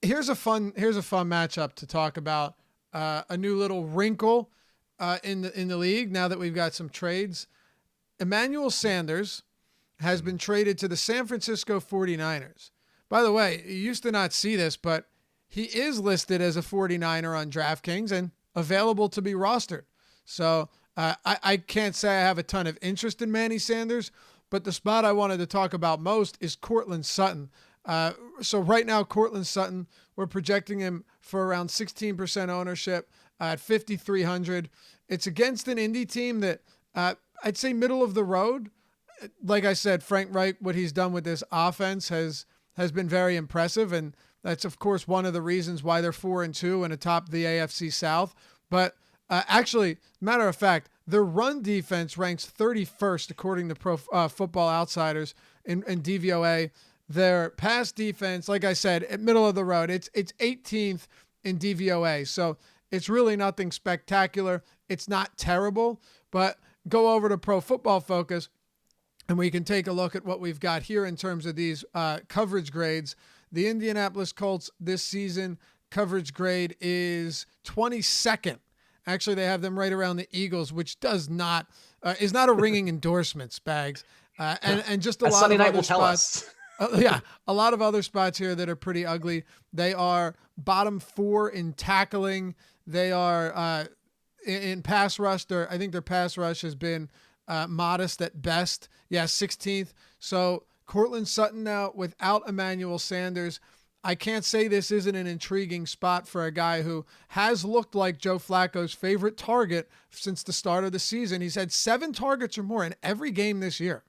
Here's a fun matchup to talk about. A new little wrinkle in the league now that we've got some trades. Emmanuel Sanders has been traded to the San Francisco 49ers. By the way, you used to not see this, but he is listed as a 49er on DraftKings and available to be rostered. So I can't say I have a ton of interest in Manny Sanders, but the spot I wanted to talk about most is Courtland Sutton. So right now, Courtland Sutton, we're projecting him for around 16% ownership at 5,300. It's against an Indy team that I'd say middle of the road. Like I said, Frank Reich, what he's done with this offense has been very impressive. And that's, of course, one of the reasons why they're 4-2 and atop the AFC South. But actually, matter of fact, their run defense ranks 31st, according to Pro Football Outsiders in DVOA. Their pass defense, like I said, at middle of the road, it's 18th in DVOA. So it's really nothing spectacular. It's not terrible, but go over to Pro Football Focus and we can take a look at what we've got here in terms of these coverage grades. The Indianapolis Colts this season coverage grade is 22nd. Actually, they have them right around the Eagles, which is not a ringing endorsement, Spags. And just a lot Sunday of night other will tell spots. us. A lot of other spots here that are pretty ugly. They are bottom 4 in tackling. They are in pass rush. I think their pass rush has been modest at best. 16th. So Courtland Sutton now without Emmanuel Sanders. I can't say this isn't an intriguing spot for a guy who has looked like Joe Flacco's favorite target since the start of the season. He's had 7 targets or more in every game this year.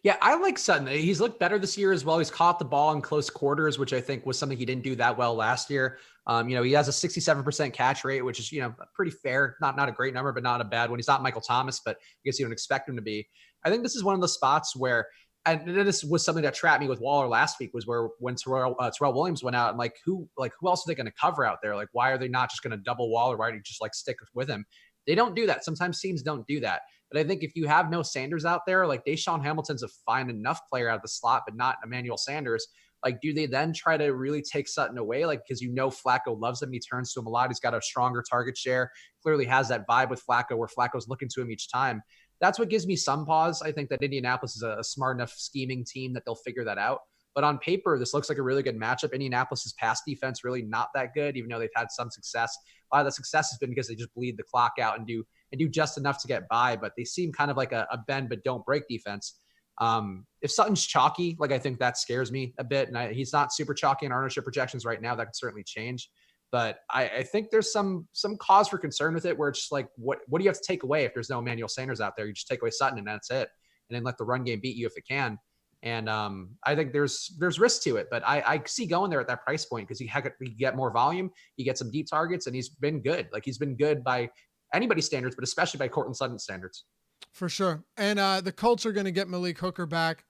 Yeah, I like Sutton. He's looked better this year as well. He's caught the ball in close quarters, which I think was something he didn't do that well last year. He has a 67% catch rate, which is, pretty fair. Not a great number, but not a bad one. He's not Michael Thomas, but I guess you don't expect him to be. I think this is one of the spots where, and this was something that trapped me with Waller last week, was where when Terrell Williams went out, and who else are they going to cover out there? Like, why are they not just going to double Waller? Why do you just stick with him? They don't do that. Sometimes teams don't do that. But I think if you have no Sanders out there, like Deshaun Hamilton's a fine enough player out of the slot, but not Emmanuel Sanders. Like, do they then try to really take Sutton away? Because Flacco loves him. He turns to him a lot. He's got a stronger target share. Clearly has that vibe with Flacco where Flacco's looking to him each time. That's what gives me some pause. I think that Indianapolis is a smart enough scheming team that they'll figure that out. But on paper, this looks like a really good matchup. Indianapolis's pass defense really not that good, even though they've had some success. A lot of the success has been because they just bleed the clock out and do just enough to get by, but they seem kind of like a bend but don't break defense. If Sutton's chalky, I think that scares me a bit, and he's not super chalky in ownership projections right now. That could certainly change, but I think there's some cause for concern with it, where it's just what do you have to take away if there's no Emmanuel Sanders out there? You just take away Sutton and that's it, and then let the run game beat you if it can. And I think there's risk to it, but I see going there at that price point because he get more volume, you get some deep targets, and he's been good. He's been good by anybody's standards, but especially by Courtland Sutton standards. For sure. And the Colts are going to get Malik Hooker back.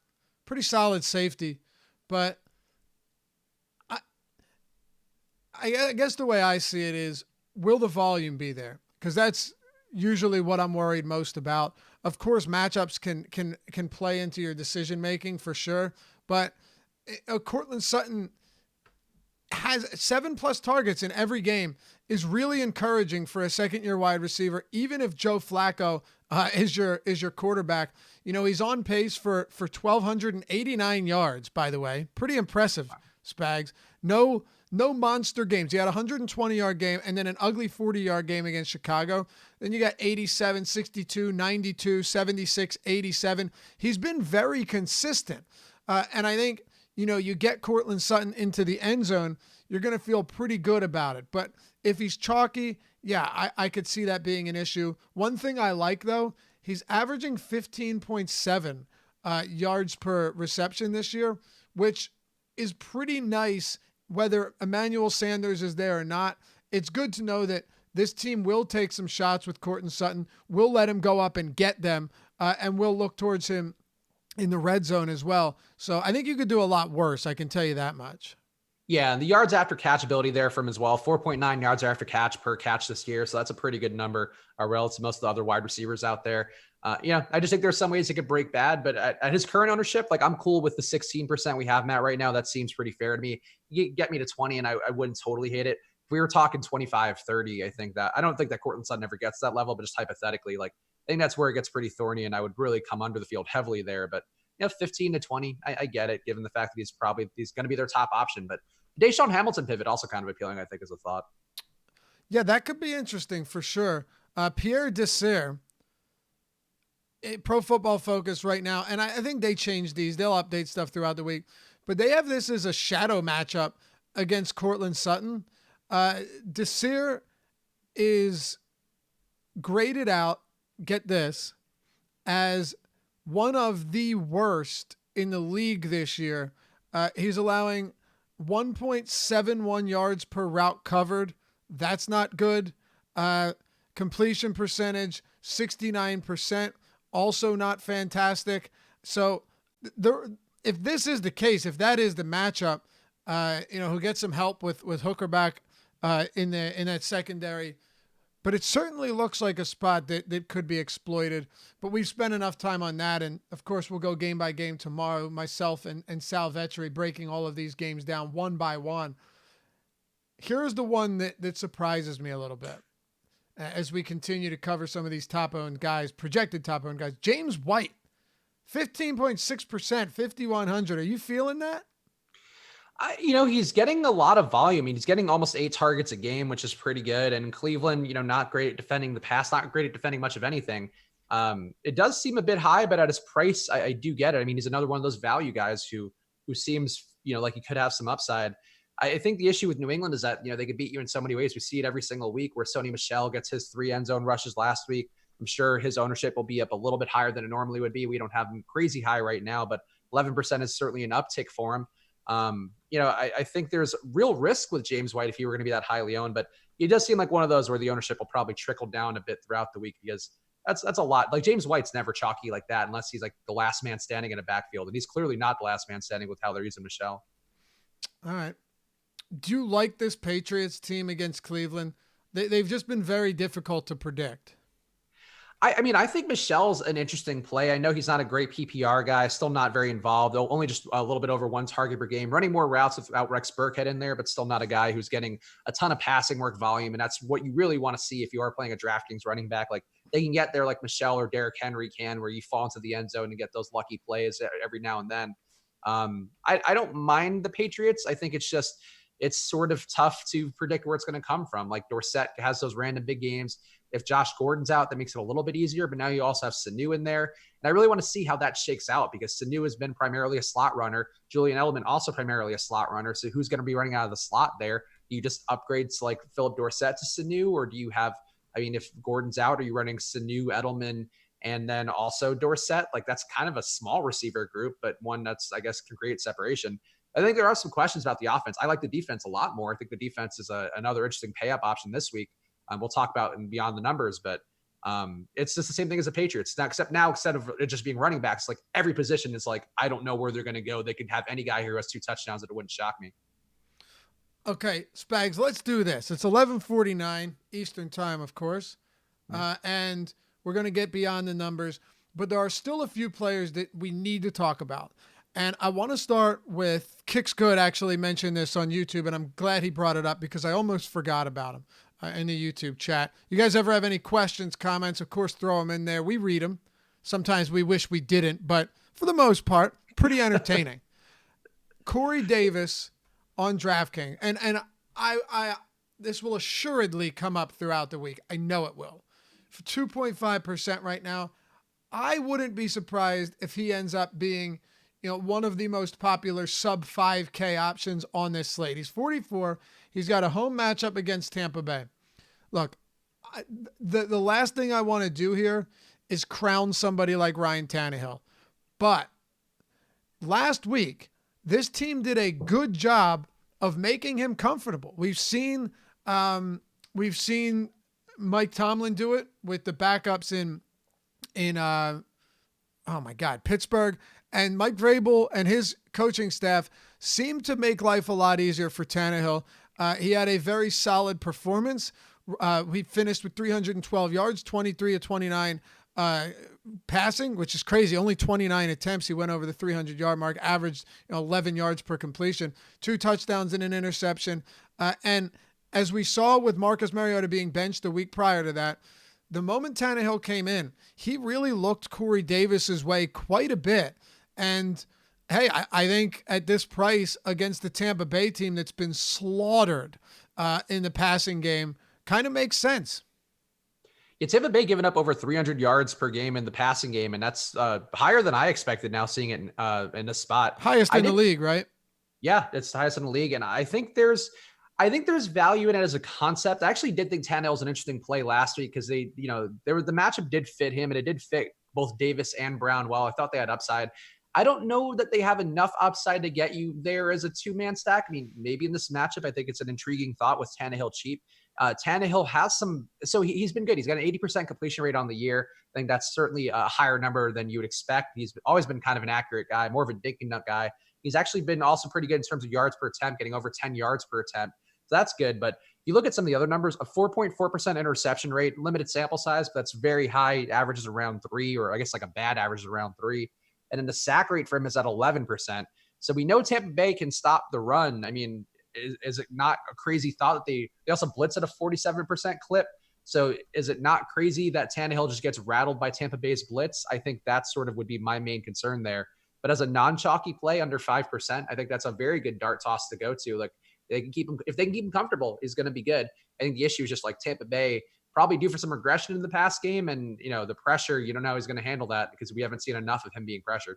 Pretty solid safety. But I, I guess the way I see it is, will the volume be there? Because that's usually what I'm worried most about. Of course, matchups can play into your decision making for sure. But Courtland Sutton has 7+ targets in every game is really encouraging for a second-year wide receiver. Even if Joe Flacco is your quarterback, he's on pace for 1,289 yards. By the way, pretty impressive, Spags. No monster games. He had a 120-yard game and then an ugly 40-yard game against Chicago. Then you got 87, 62, 92, 76, 87. He's been very consistent, and I think. You get Courtland Sutton into the end zone, you're going to feel pretty good about it. But if he's chalky, yeah, I could see that being an issue. One thing I like, though, he's averaging 15.7 yards per reception this year, which is pretty nice whether Emmanuel Sanders is there or not. It's good to know that this team will take some shots with Courtland Sutton. We'll let him go up and get them, and we'll look towards him in the red zone as well. So I think you could do a lot worse. I can tell you that much. Yeah. And the yards after catch ability there from as well, 4.9 yards after catch per catch this year. So that's a pretty good number relative to most of the other wide receivers out there. I just think there's some ways it could break bad, but at his current ownership, like I'm cool with the 16% we have Matt right now. That seems pretty fair to me. You get me to 20 and I wouldn't totally hate it. If we were talking 25, 30, I don't think that Courtland Sutton ever gets to that level, but just hypothetically, like I think that's where it gets pretty thorny and I would really come under the field heavily there. But 15 to 20, I get it, given the fact that he's going to be their top option. But Deshaun Hamilton pivot also kind of appealing, I think, as a thought. Yeah, that could be interesting for sure. Pierre Desir, Pro Football Focus right now, and I think they changed these. They'll update stuff throughout the week. But they have this as a shadow matchup against Courtland Sutton. Desir is graded out, get this, as one of the worst in the league this year. He's allowing 1.71 yards per route covered. That's not good. Completion percentage, 69%. Also not fantastic. So if this is the case, if that is the matchup, who gets some help with Hooker back in that secondary. But it certainly looks like a spot that could be exploited. But we've spent enough time on that. And, of course, we'll go game by game tomorrow, myself and Sal Vetri breaking all of these games down one by one. Here's the one that surprises me a little bit as we continue to cover some of these top-owned guys, projected top-owned guys. James White, 15.6%, 5,100. Are you feeling that? He's getting a lot of volume. He's getting almost 8 targets a game, which is pretty good. And Cleveland, not great at defending the pass, not great at defending much of anything. It does seem a bit high, but at his price, I do get it. I mean, he's another one of those value guys who seems, like he could have some upside. I think the issue with New England is that, they could beat you in so many ways. We see it every single week where Sony Michel gets his 3 end zone rushes last week. I'm sure his ownership will be up a little bit higher than it normally would be. We don't have him crazy high right now, but 11% is certainly an uptick for him. I think there's real risk with James White if he were going to be that highly owned, but it does seem like one of those where the ownership will probably trickle down a bit throughout the week because that's a lot. Like James White's never chalky like that unless he's like the last man standing in a backfield, and he's clearly not the last man standing with how they're using Michel. All right. Do you like this Patriots team against Cleveland? They've just been very difficult to predict. I think Michel's an interesting play. I know he's not a great PPR guy, still not very involved, though only just a little bit over 1 target per game, running more routes without Rex Burkhead in there, but still not a guy who's getting a ton of passing work volume. And that's what you really want to see if you are playing a DraftKings running back. Like they can get there like Michel or Derrick Henry can, where you fall into the end zone and get those lucky plays every now and then. I don't mind the Patriots. I think it's sort of tough to predict where it's going to come from. Like Dorsett has those random big games. If Josh Gordon's out, that makes it a little bit easier, but now you also have Sanu in there. And I really want to see how that shakes out because Sanu has been primarily a slot runner. Julian Edelman also primarily a slot runner. So who's going to be running out of the slot there? Do you just upgrade to like Philip Dorsett to Sanu, or do you have, if Gordon's out, are you running Sanu, Edelman, and then also Dorsett? Like that's kind of a small receiver group, but one that's, I guess, can create separation. I think there are some questions about the offense. I like the defense a lot more. I think the defense is another interesting pay up option this week. We'll talk about and beyond the numbers, but It's just the same thing as the Patriots. Now, instead of it just being running backs, like every position is like, I don't know where they're going to go. They could have any guy here who has 2 touchdowns that it wouldn't shock me. Okay, Spags, let's do this. It's 11:49 Eastern time, of course, and we're going to get beyond the numbers, but there are still a few players that we need to talk about. And I want to start with Kicks Good actually mentioned this on YouTube, and I'm glad he brought it up because I almost forgot about him in the YouTube chat. You guys ever have any questions, comments, of course, throw them in there. We read them. Sometimes we wish we didn't, but for the most part, pretty entertaining. Corey Davis on DraftKings, and I this will assuredly come up throughout the week. I know it will. For 2.5% right now, I wouldn't be surprised if he ends up being, one of the most popular sub 5K options on this slate. He's 44. He's got a home matchup against Tampa Bay. Look, the last thing I want to do here is crown somebody like Ryan Tannehill, but last week, this team did a good job of making him comfortable. We've seen Mike Tomlin do it with the backups in Pittsburgh, and Mike Vrabel and his coaching staff seem to make life a lot easier for Tannehill. He had a very solid performance. We finished with 312 yards, 23 of 29 passing, which is crazy. Only 29 attempts. He went over the 300-yard mark, averaged 11 yards per completion, 2 touchdowns and an interception. And as we saw with Marcus Mariota being benched the week prior to that, the moment Tannehill came in, he really looked Corey Davis's way quite a bit. And hey, I think at this price against the Tampa Bay team that's been slaughtered in the passing game, kind of makes sense. Yeah, Tampa Bay giving up over 300 yards per game in the passing game, and that's higher than I expected now seeing it in this spot. Highest in the league, right? Yeah, it's the highest in the league, and I think there's value in it as a concept. I actually did think Tannehill was an interesting play last week because the matchup did fit him, and it did fit both Davis and Brown well. I thought they had upside. I don't know that they have enough upside to get you there as a 2-man stack. I mean, maybe in this matchup, I think it's an intriguing thought with Tannehill cheap. Tannehill has he's been good. He's got an 80% completion rate on the year. I think that's certainly a higher number than you would expect. He's always been kind of an accurate guy, more of a dink and dunk guy. He's actually been also pretty good in terms of yards per attempt, getting over 10 yards per attempt. So that's good. But if you look at some of the other numbers, a 4.4% interception rate, limited sample size, but that's very high. Averages around 3, or I guess like a bad average is around 3. And then the sack rate for him is at 11%. So we know Tampa Bay can stop the run. I mean, is it not a crazy thought that they also blitz at a 47% clip? So is it not crazy that Tannehill just gets rattled by Tampa Bay's blitz? I think that sort of would be my main concern there. But as a non-chalky play under 5%, I think that's a very good dart toss to go to. Like if they can keep him comfortable, he's going to be good. I think the issue is just like Tampa Bay probably due for some regression in the pass game, and the pressure. You don't know how he's going to handle that because we haven't seen enough of him being pressured.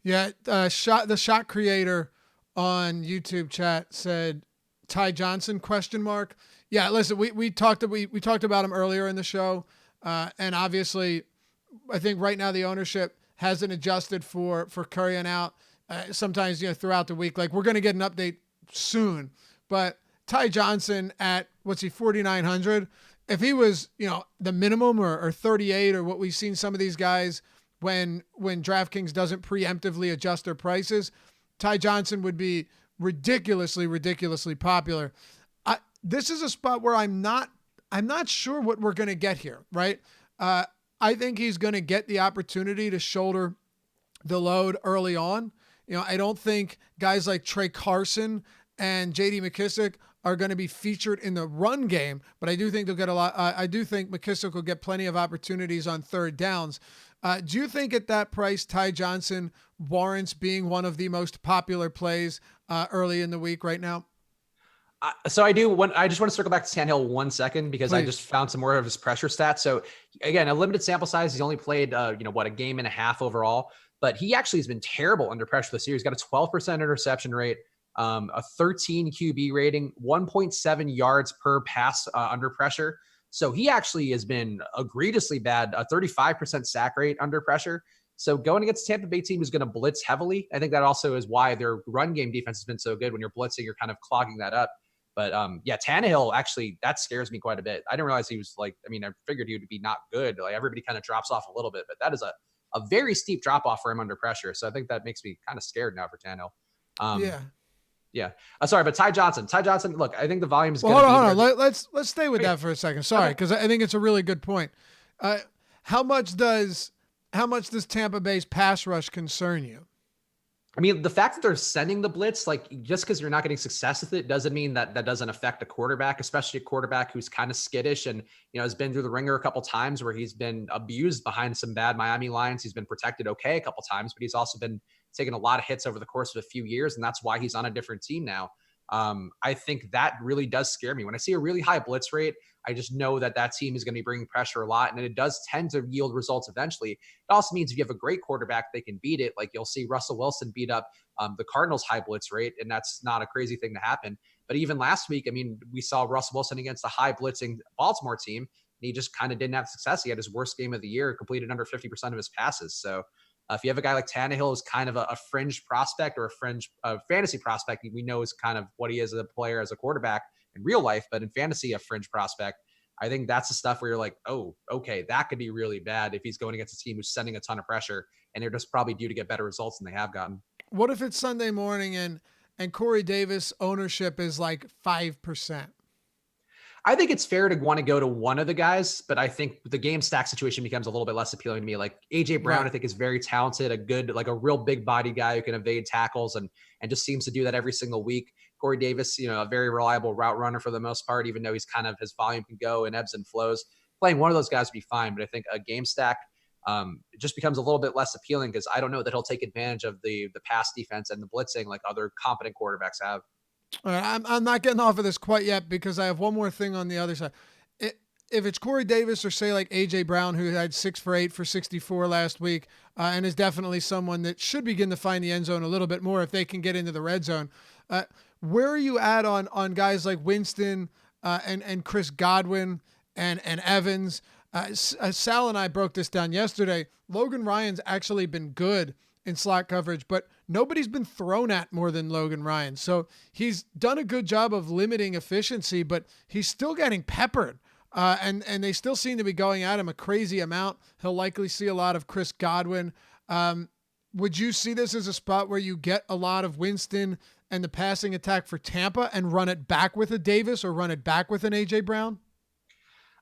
Yeah, the shot creator on YouTube chat said Ty Johnson ? Yeah, listen, we talked about him earlier in the show, and obviously, I think right now the ownership hasn't adjusted for carrying out. Sometimes throughout the week, like we're going to get an update soon, but Ty Johnson at 4,900. If he was the minimum or 38 or what we've seen some of these guys when DraftKings doesn't preemptively adjust their prices, Ty Johnson would be ridiculously popular. This is a spot where I'm not sure what we're going to get here, right? I think he's going to get the opportunity to shoulder the load early on. I don't think guys like Trey Carson and J.D. McKissic are going to be featured in the run game, but I do think they'll get a lot. I do think McKissic will get plenty of opportunities on third downs. Do you think at that price, Ty Johnson warrants being one of the most popular plays early in the week right now? So I do. I just want to circle back to Tannehill 1 second because Please. I just found some more of his pressure stats. So again, a limited sample size. He's only played, a game and a half overall, but he actually has been terrible under pressure this year. He's got a 12% interception rate, a 13 QB rating, 1.7 yards per pass under pressure. So he actually has been egregiously bad, a 35% sack rate under pressure. So going against Tampa Bay team is going to blitz heavily. I think that also is why their run game defense has been so good. When you're blitzing, you're kind of clogging that up. But yeah, Tannehill, actually, that scares me quite a bit. I didn't realize he was like, I mean, I figured he would be not good. Like everybody kind of drops off a little bit, but that is a very steep drop off for him under pressure. So I think that makes me kind of scared now for Tannehill. Yeah. Yeah. Sorry, but Ty Johnson, look, I think the volume is Well, going to be hold there. on. Let's stay with that for a second. Sorry, because I think it's a really good point. How much does Tampa Bay's pass rush concern you? I mean, the fact that they're sending the blitz, like just because you're not getting success with it doesn't mean that that doesn't affect a quarterback, especially a quarterback who's kind of skittish and, has been through the ringer a couple times where he's been abused behind some bad Miami lines. He's been protected okay a couple times, but he's also been taking a lot of hits over the course of a few years. And that's why he's on a different team now. I think that really does scare me. When I see a really high blitz rate, I just know that that team is going to be bringing pressure a lot, and it does tend to yield results eventually. It also means if you have a great quarterback, they can beat it. Like you'll see Russell Wilson beat up the Cardinals' high blitz rate, and that's not a crazy thing to happen. But even last week, I mean, we saw Russell Wilson against a high blitzing Baltimore team, and he just kind of didn't have success. He had his worst game of the year, completed under 50% of his passes. So if you have a guy like Tannehill is kind of a fringe prospect or a fringe fantasy prospect, we know is kind of what he is as a player, as a quarterback in real life, but in fantasy, a fringe prospect. I think that's the stuff where you're like, oh, okay, that could be really bad if he's going against a team who's sending a ton of pressure and they're just probably due to get better results than they have gotten. What if it's Sunday morning and Corey Davis ownership is like 5%? I think it's fair to want to go to one of the guys, but I think the game stack situation becomes a little bit less appealing to me. Like AJ Brown, right. I think is very talented, a good, like a real big body guy who can evade tackles and just seems to do that every single week. Corey Davis, a very reliable route runner for the most part, even though he's kind of, his volume can go in ebbs and flows. Playing one of those guys would be fine, but I think a game stack it just becomes a little bit less appealing because I don't know that he'll take advantage of the pass defense and the blitzing like other competent quarterbacks have. All right, I'm not getting off of this quite yet because I have one more thing on the other side. If it's Corey Davis or say like AJ Brown, who had 6 for 8 for 64 last week, and is definitely someone that should begin to find the end zone a little bit more if they can get into the red zone. Where are you at on guys like Winston and Chris Godwin and Evans? Sal and I broke this down yesterday. Logan Ryan's actually been good in slot coverage, but nobody's been thrown at more than Logan Ryan. So he's done a good job of limiting efficiency, but he's still getting peppered. And they still seem to be going at him a crazy amount. He'll likely see a lot of Chris Godwin. Would you see this as a spot where you get a lot of Winston and the passing attack for Tampa and run it back with a Davis or run it back with an AJ Brown?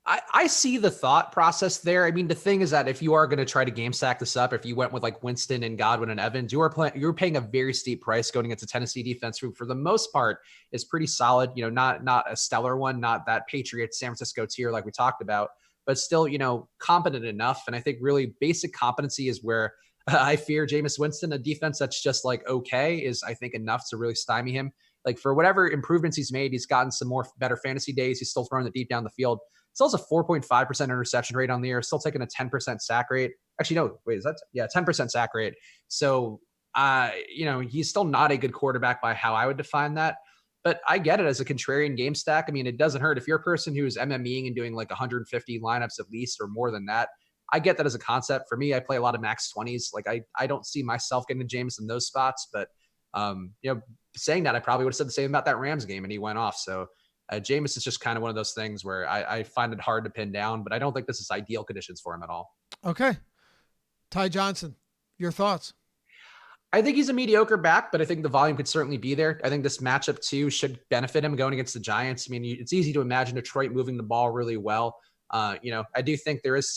I see the thought process there. I mean, the thing is that if you are going to try to game stack this up, if you went with like Winston and Godwin and Evans, you're paying a very steep price going against a Tennessee defense who, for the most part, is pretty solid. Not a stellar one, not that Patriots San Francisco tier like we talked about, but still, competent enough. And I think really basic competency is where I fear Jameis Winston. A defense that's just like okay is, I think, enough to really stymie him. Like for whatever improvements he's made, he's gotten some more better fantasy days. He's still throwing it deep down the field. Still has a 4.5% interception rate on the year, still taking a 10% sack rate. Actually, no, wait, is that? Yeah, 10% sack rate. So, he's still not a good quarterback by how I would define that. But I get it as a contrarian game stack. I mean, it doesn't hurt. If you're a person who's MMEing and doing like 150 lineups at least or more than that, I get that as a concept. For me, I play a lot of max 20s. Like I don't see myself getting to James in those spots. But, saying that, I probably would have said the same about that Rams game and he went off. So, Jameis is just kind of one of those things where I find it hard to pin down, but I don't think this is ideal conditions for him at all. Okay. Ty Johnson, your thoughts? I think he's a mediocre back, but I think the volume could certainly be there. I think this matchup too should benefit him going against the Giants. I mean, it's easy to imagine Detroit moving the ball really well. I do think there is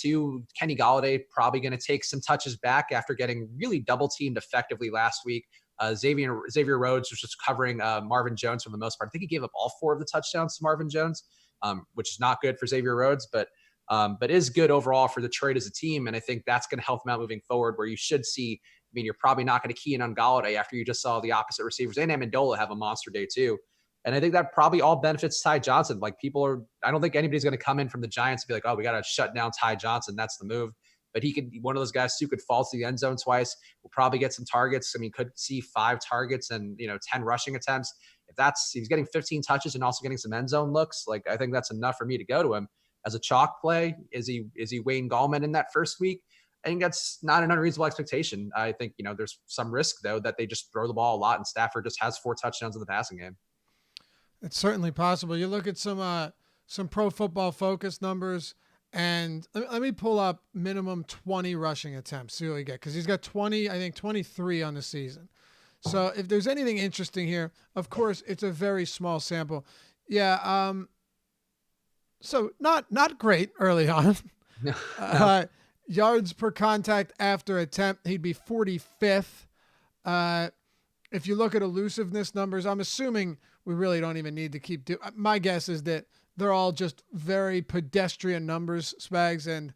Kenny Golladay probably going to take some touches back after getting really double teamed effectively last week. Xavier Rhodes was just covering Marvin Jones for the most part. I think he gave up all 4 of the touchdowns to Marvin Jones, which is not good for Xavier Rhodes, but is good overall for Detroit as a team. And I think that's going to help them out moving forward, where you should see, I mean, you're probably not going to key in on Golladay after you just saw the opposite receivers and Amendola have a monster day too. And I think that probably all benefits Ty Johnson. Like I don't think anybody's going to come in from the Giants and be like, oh, we got to shut down Ty Johnson. That's the move. But he could be one of those guys who could fall to the end zone twice. Will probably get some targets. I mean, could see 5 targets and 10 rushing attempts. If he's getting 15 touches and also getting some end zone looks, like I think that's enough for me to go to him as a chalk play. Is he Wayne Gallman in that first week? I think that's not an unreasonable expectation. I think there's some risk though that they just throw the ball a lot and Stafford just has 4 touchdowns in the passing game. It's certainly possible. You look at some Pro Football Focus numbers, and let me pull up minimum 20 rushing attempts. See what we get, because he's got 20, I think 23 on the season. So if there's anything interesting here, of course, it's a very small sample. Yeah. So not great early on. No. Yards per contact after attempt, he'd be 45th. If you look at elusiveness numbers, I'm assuming we really don't even need to keep doing. My guess is that they're all just very pedestrian numbers, Spags. And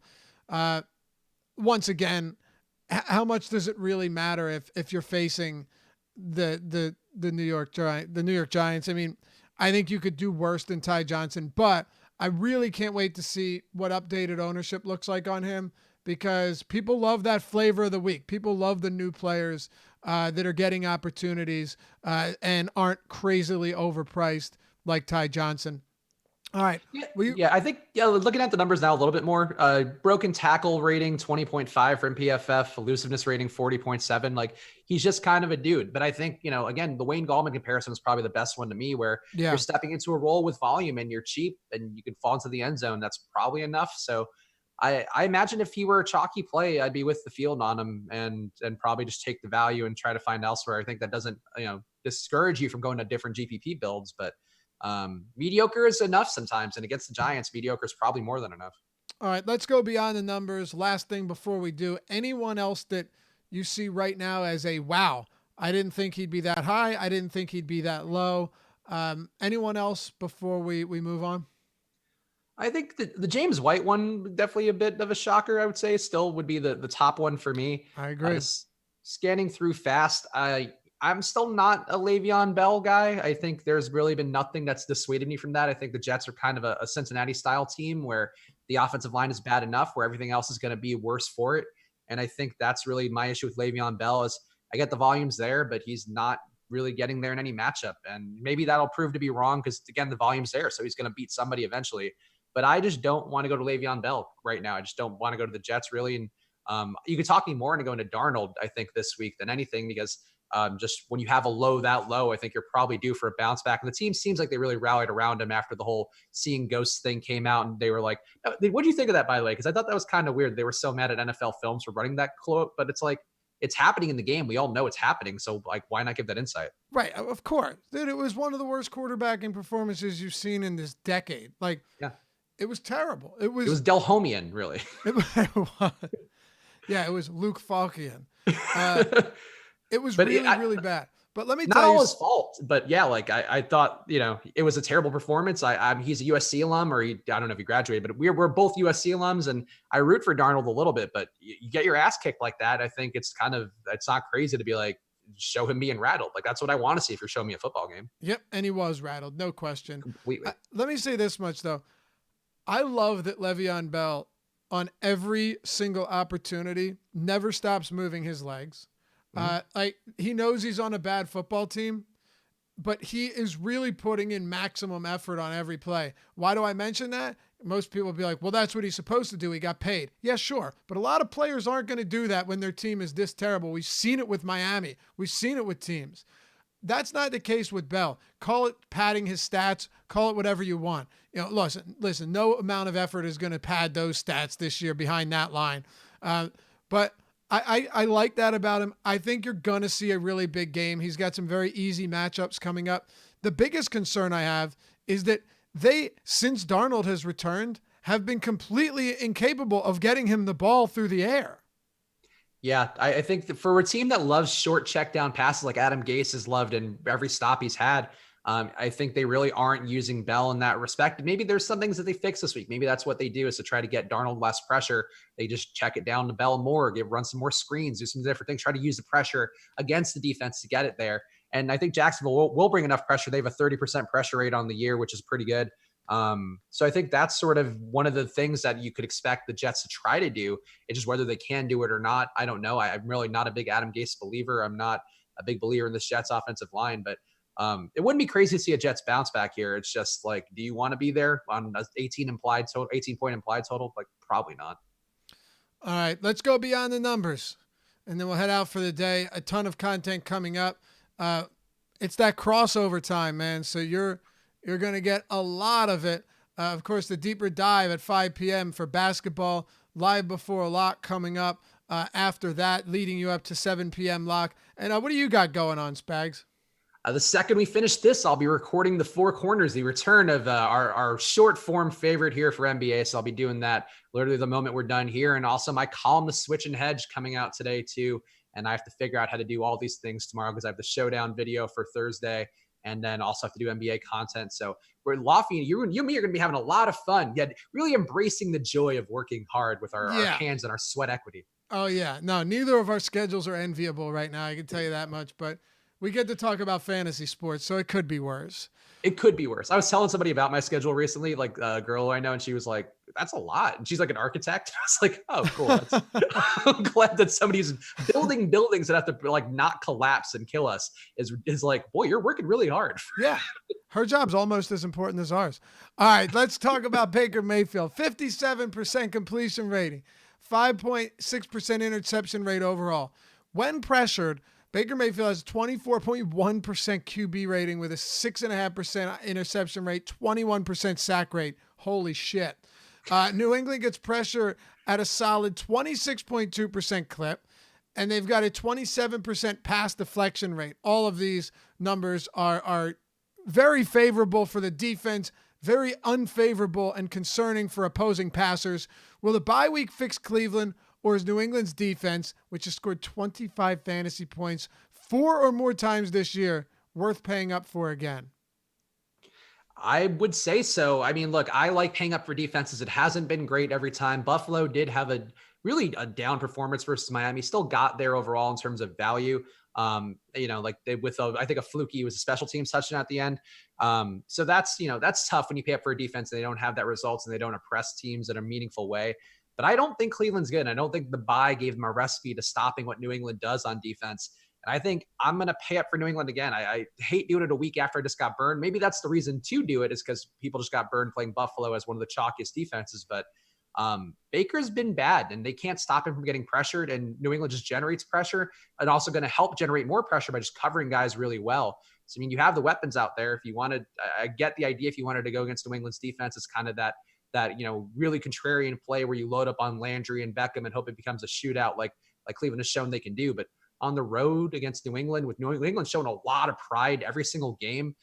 once again, how much does it really matter if you're facing the New York Giants? I mean, I think you could do worse than Ty Johnson, but I really can't wait to see what updated ownership looks like on him, because people love that flavor of the week. People love the new players that are getting opportunities and aren't crazily overpriced like Ty Johnson. All right. I think looking at the numbers now a little bit more, broken tackle rating 20.5 for MPFF, elusiveness rating 40.7. Like, he's just kind of a dude. But I think, again, the Wayne Gallman comparison is probably the best one to me, where you're stepping into a role with volume and you're cheap and you can fall into the end zone. That's probably enough. So I imagine if he were a chalky play, I'd be with the field on him and probably just take the value and try to find elsewhere. I think that doesn't, discourage you from going to different GPP builds, but mediocre is enough sometimes. And against the Giants, mediocre is probably more than enough. All right, let's go beyond the numbers. Last thing before we do, anyone else that you see right now as a wow, I didn't think he'd be that high. I didn't think he'd be that low. Anyone else before we move on? I think the James White one, definitely a bit of a shocker, I would say. Still would be the top one for me. I agree. Scanning through fast, I'm still not a Le'Veon Bell guy. I think there's really been nothing that's dissuaded me from that. I think the Jets are kind of a Cincinnati-style team where the offensive line is bad enough, where everything else is going to be worse for it. And I think that's really my issue with Le'Veon Bell is I get the volumes there, but he's not really getting there in any matchup. And maybe that'll prove to be wrong because, again, the volume's there, so he's going to beat somebody eventually. But I just don't want to go to Le'Veon Bell right now. I just don't want to go to the Jets, really. And you could talk me more into going to Darnold, I think, this week than anything, because just when you have a low that low, I think you're probably due for a bounce back. And the team seems like they really rallied around him after the whole seeing ghosts thing came out. And they were like, what do you think of that, by the way? Because I thought that was kind of weird. They were so mad at NFL Films for running that quote, but it's like, it's happening in the game. We all know it's happening. So, like, why not give that insight? Right. Of course. Dude, it was one of the worst quarterbacking performances you've seen in this decade. Like, yeah. It was terrible. It was Delhomian, really. It was. Yeah, it was Luke Falkian. It was really bad. But let me tell you. Not all his fault, but yeah, like I thought, it was a terrible performance. He's a USC alum, or I don't know if he graduated, but we're both USC alums, and I root for Darnold a little bit. But you get your ass kicked like that, I think it's not crazy to be like, show him being rattled. Like, that's what I want to see if you're showing me a football game. Yep, and he was rattled, no question. Completely. Let me say this much though. I love that Le'Veon Bell, on every single opportunity, never stops moving his legs. Like, he knows he's on a bad football team, but he is really putting in maximum effort on every play. Why do I mention that? Most people will be like, well, that's what he's supposed to do. He got paid. Yeah, sure. But a lot of players aren't going to do that when their team is this terrible. We've seen it with Miami. We've seen it with teams. That's not the case with Bell. Call it padding his stats. Call it whatever you want. Listen, no amount of effort is going to pad those stats this year behind that line. But I like that about him. I think you're going to see a really big game. He's got some very easy matchups coming up. The biggest concern I have is that they, since Darnold has returned, have been completely incapable of getting him the ball through the air. Yeah, I think that for a team that loves short check down passes like Adam Gase has loved in every stop he's had, I think they really aren't using Bell in that respect. Maybe there's some things that they fix this week. Maybe that's what they do, is to try to get Darnold less pressure. They just check it down to Bell more, run some more screens, do some different things, try to use the pressure against the defense to get it there. And I think Jacksonville will bring enough pressure. They have a 30% pressure rate on the year, which is pretty good. So I think that's sort of one of the things that you could expect the Jets to try to do. It's just whether they can do it or not, I don't know. I'm really not a big Adam Gase believer. I'm not a big believer in this Jets offensive line, but it wouldn't be crazy to see a Jets bounce back here. It's just like, do you want to be there on 18 point implied total? Like, probably not. All right, let's go beyond the numbers, and then we'll head out for the day. A ton of content coming up. It's that crossover time, man. So you're You're going to get a lot of it. Of course, the deeper dive at 5 p.m. for basketball, live before lock coming up after that, leading you up to 7 p.m. lock. And what do you got going on, Spags? The second we finish this, I'll be recording the Four Corners, the return of our short form favorite here for NBA. So I'll be doing that literally the moment we're done here. And also my column, The Switch and Hedge, coming out today too. And I have to figure out how to do all these things tomorrow because I have the showdown video for Thursday and then also have to do NBA content. So we're Lofty, you and me are going to be having a lot of fun, yet really embracing the joy of working hard with our hands and our sweat equity. Oh, yeah. No, neither of our schedules are enviable right now. I can tell you that much. But we get to talk about fantasy sports, so it could be worse. It could be worse. I was telling somebody about my schedule recently, like a girl I know, and she was like, that's a lot. And she's like an architect. I was like, oh, cool. I'm glad that somebody's building buildings that have to like not collapse and kill us is like, boy, you're working really hard. Yeah. Her job's almost as important as ours. All right, let's talk about Baker Mayfield. 57% completion rating, 5.6% interception rate overall. When pressured, Baker Mayfield has a 24.1% QB rating with a 6.5% interception rate, 21% sack rate. Holy shit. New England gets pressure at a solid 26.2% clip, and they've got a 27% pass deflection rate. All of these numbers are very favorable for the defense, very unfavorable and concerning for opposing passers. Will the bye week fix Cleveland? Or is New England's defense, which has scored 25 fantasy points 4 or more times this year, worth paying up for again? I would say so. I mean, look, I like paying up for defenses. It hasn't been great every time. Buffalo did have a down performance versus Miami. Still got there overall in terms of value. Like I think a fluky was a special teams touchdown at the end. So that's tough when you pay up for a defense and they don't have that results and they don't oppress teams in a meaningful way. But I don't think Cleveland's good. I don't think the bye gave them a recipe to stopping what New England does on defense. And I think I'm going to pay up for New England again. I hate doing it a week after I just got burned. Maybe that's the reason to do it is because people just got burned playing Buffalo as one of the chalkiest defenses. But Baker's been bad and they can't stop him from getting pressured. And New England just generates pressure and also going to help generate more pressure by just covering guys really well. So, I mean, you have the weapons out there. If you wanted, I get the idea if you wanted to go against New England's defense, it's kind of that really contrarian play where you load up on Landry and Beckham and hope it becomes a shootout like Cleveland has shown they can do. But on the road against New England, with New England showing a lot of pride every single game,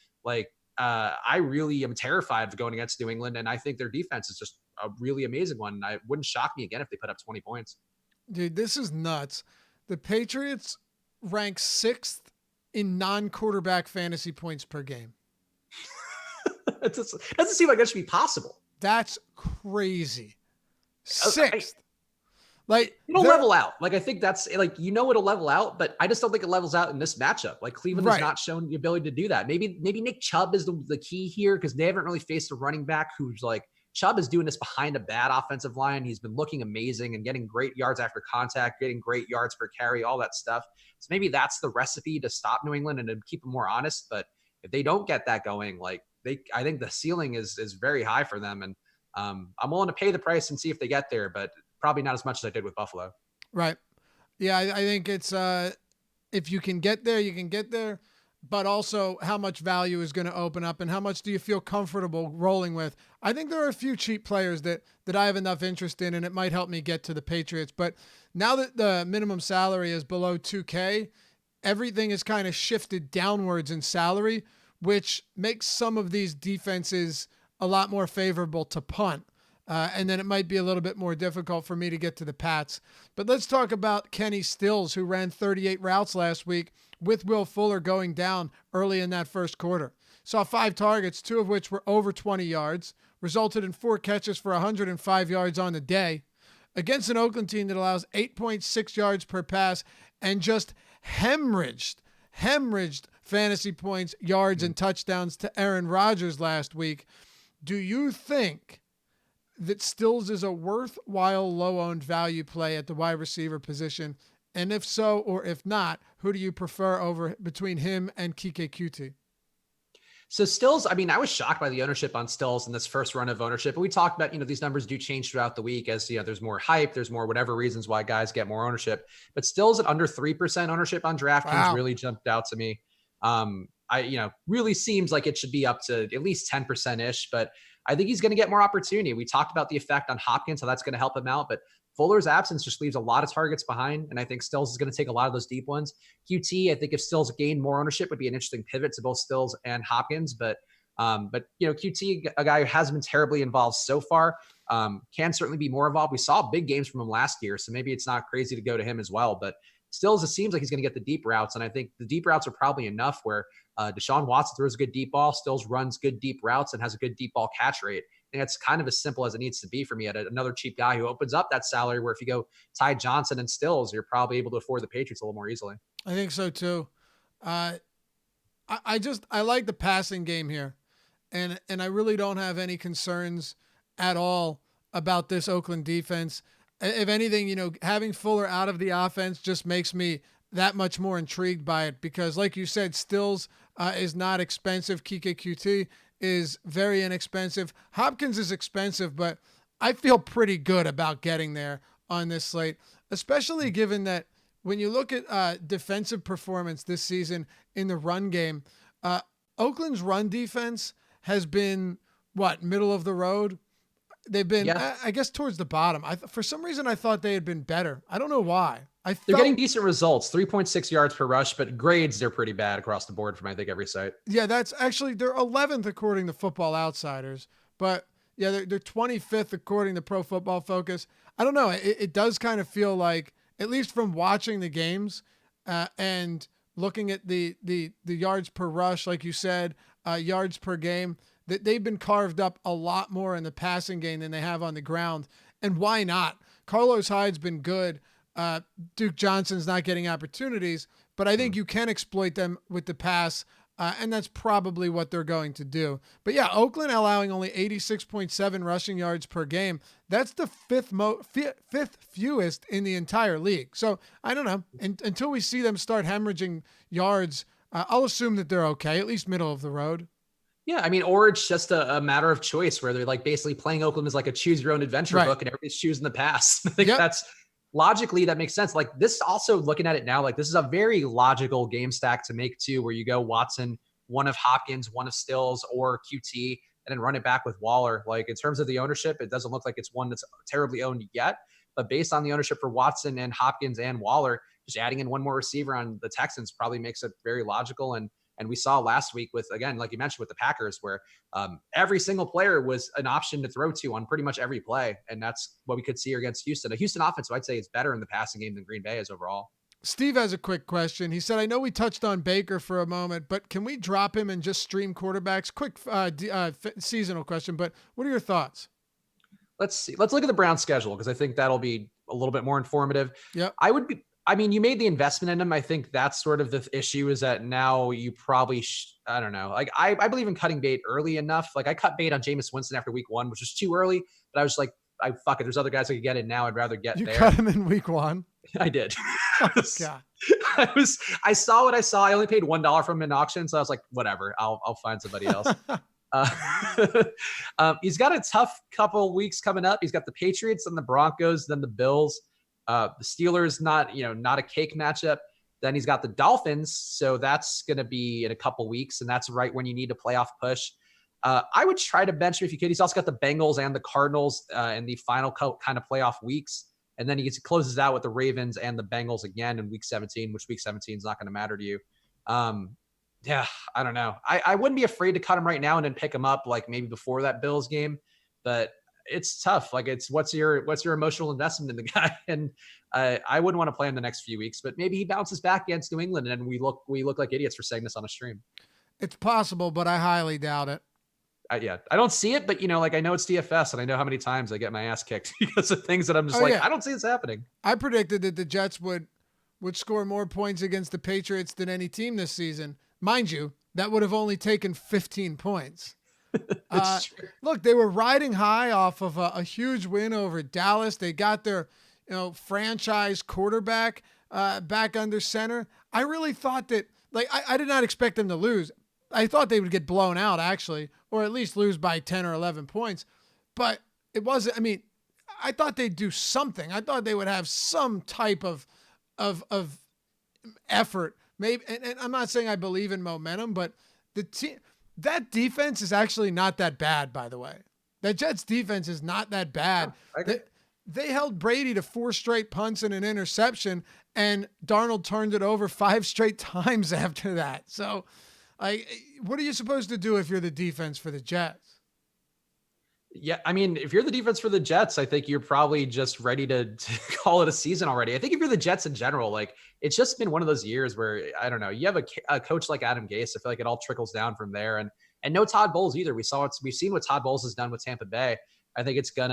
I really am terrified of going against New England. And I think their defense is just a really amazing one. And it wouldn't shock me again if they put up 20 points. Dude, this is nuts. The Patriots rank 6th in non-quarterback fantasy points per game. It doesn't seem like that should be possible. That's crazy. 6th. It'll level out. I think that's it'll level out, but I just don't think it levels out in this matchup. Cleveland has not shown the ability to do that. Maybe Nick Chubb is the key here because they haven't really faced a running back who's Chubb is doing this behind a bad offensive line. He's been looking amazing and getting great yards after contact, getting great yards per carry, all that stuff. So maybe that's the recipe to stop New England and to keep them more honest. But if they don't get that going, I think the ceiling is very high for them. And I'm willing to pay the price and see if they get there, but probably not as much as I did with Buffalo. Right. Yeah. I think it's, if you can get there, you can get there, but also how much value is going to open up and how much do you feel comfortable rolling with? I think there are a few cheap players that I have enough interest in, and it might help me get to the Patriots. But now that the minimum salary is below 2K, everything is kind of shifted downwards in salary, which makes some of these defenses a lot more favorable to punt. And then it might be a little bit more difficult for me to get to the Pats. But let's talk about Kenny Stills, who ran 38 routes last week with Will Fuller going down early in that first quarter. Saw 5 targets, 2 of which were over 20 yards, resulted in 4 catches for 105 yards on the day. Against an Oakland team that allows 8.6 yards per pass and just hemorrhaged fantasy points, yards, and touchdowns to Aaron Rodgers last week. Do you think that Stills is a worthwhile low-owned value play at the wide receiver position? And if so, or if not, who do you prefer between him and Kike Kuti? So Stills, I mean, I was shocked by the ownership on Stills in this first run of ownership. And we talked about, these numbers do change throughout the week as, there's more hype, there's more whatever reasons why guys get more ownership. But Stills at under 3% ownership on DraftKings really jumped out to me. really seems like it should be up to at least 10% ish, but I think he's going to get more opportunity. We talked about the effect on Hopkins, how that's going to help him out, but Fuller's absence just leaves a lot of targets behind. And I think Stills is going to take a lot of those deep ones. QT, I think if Stills gained more ownership, would be an interesting pivot to both Stills and Hopkins. But QT, a guy who hasn't been terribly involved so far, can certainly be more involved. We saw big games from him last year, so maybe it's not crazy to go to him as well. But Stills, it seems like he's going to get the deep routes. And I think the deep routes are probably enough where Deshaun Watson throws a good deep ball, Stills runs good deep routes and has a good deep ball catch rate. And it's kind of as simple as it needs to be for me at another cheap guy who opens up that salary where if you go Ty Johnson and Stills, you're probably able to afford the Patriots a little more easily. I think so too. I like the passing game here. And I really don't have any concerns at all about this Oakland defense. If anything, having Fuller out of the offense just makes me that much more intrigued by it because, like you said, Stills is not expensive. QT is very inexpensive. Hopkins is expensive, but I feel pretty good about getting there on this slate, especially given that when you look at defensive performance this season in the run game, Oakland's run defense has been middle of the road. They've been, I guess, towards the bottom. For some reason, I thought they had been better. I don't know why. They're getting decent results, 3.6 yards per rush, but grades, they're pretty bad across the board from, I think, every site. Yeah, that's actually, they're 11th according to Football Outsiders. But, yeah, they're 25th according to Pro Football Focus. I don't know. It does kind of feel like, at least from watching the games and looking at the yards per rush, like you said, yards per game, that they've been carved up a lot more in the passing game than they have on the ground. And why not? Carlos Hyde's been good. Duke Johnson's not getting opportunities, but I think you can exploit them with the pass, and that's probably what they're going to do. But yeah, Oakland allowing only 86.7 rushing yards per game. That's the fifth fewest in the entire league. So I don't know. Until we see them start hemorrhaging yards, I'll assume that they're okay, at least middle of the road. Yeah, I mean, or it's just a matter of choice where they're like basically playing Oakland as like a choose your own adventure book and everybody's choosing the pass. I think that's logically that makes sense. Like this also looking at it now, like this is a very logical game stack to make too, where you go Watson, one of Hopkins, one of Stills or QT, and then run it back with Waller. Like in terms of the ownership, it doesn't look like it's one that's terribly owned yet, but based on the ownership for Watson and Hopkins and Waller, just adding in one more receiver on the Texans probably makes it very logical. And we saw last week with, again, like you mentioned with the Packers, where every single player was an option to throw to on pretty much every play. And that's what we could see here against Houston. A Houston offense, I'd say, is better in the passing game than Green Bay is overall. Steve has a quick question. He said, I know we touched on Baker for a moment, but can we drop him and just stream quarterbacks? Quick seasonal question, but what are your thoughts? Let's see. Let's look at the Browns schedule because I think that'll be a little bit more informative. Yeah, I mean, you made the investment in him. I think that's sort of the issue is that now you probably, I don't know. Like I believe in cutting bait early enough. Like I cut bait on Jameis Winston after week 1, which was too early, but I was like, fuck it. There's other guys I could get in now. I'd rather get there. You cut him in week 1? I did. Oh, God. I saw what I saw. I only paid $1 from him in auction. So I was like, whatever, I'll find somebody else. He's got a tough couple weeks coming up. He's got the Patriots and the Broncos, then the Bills. The Steelers, not a cake matchup. Then he's got the Dolphins. So that's going to be in a couple weeks. And that's right when you need a playoff push. I would try to bench him if you could. He's also got the Bengals and the Cardinals in the final kind of playoff weeks. And then he closes out with the Ravens and the Bengals again in week 17, which week 17 is not going to matter to you. Yeah, I don't know. I wouldn't be afraid to cut him right now and then pick him up like maybe before that Bills game. But it's tough. Like it's what's your emotional investment in the guy? And I wouldn't want to play him the next few weeks, but maybe he bounces back against New England and we look like idiots for saying this on a stream. It's possible, but I highly doubt it. I don't see it, but I know it's DFS and I know how many times I get my ass kicked because of things that I'm just I don't see this happening. I predicted that the Jets would score more points against the Patriots than any team this season. Mind you, that would have only taken 15 points. Look, they were riding high off of a huge win over Dallas. They got their, franchise quarterback back under center. I really thought that, I did not expect them to lose. I thought they would get blown out actually, or at least lose by 10 or 11 points. But it wasn't. I mean, I thought they'd do something. I thought they would have some type of effort maybe, and I'm not saying I believe in momentum, but that defense is actually not that bad, by the way. That Jets defense is not that bad. They held Brady to 4 straight punts and an interception, and Darnold turned it over 5 straight times after that. So, what are you supposed to do if you're the defense for the Jets? Yeah, I mean, if you're the defense for the Jets, I think you're probably just ready to call it a season already. I think if you're the Jets in general, like, it's just been one of those years where, I don't know, you have a coach like Adam Gase. I feel like it all trickles down from there. And no Todd Bowles either. We've seen what Todd Bowles has done with Tampa Bay. I think you're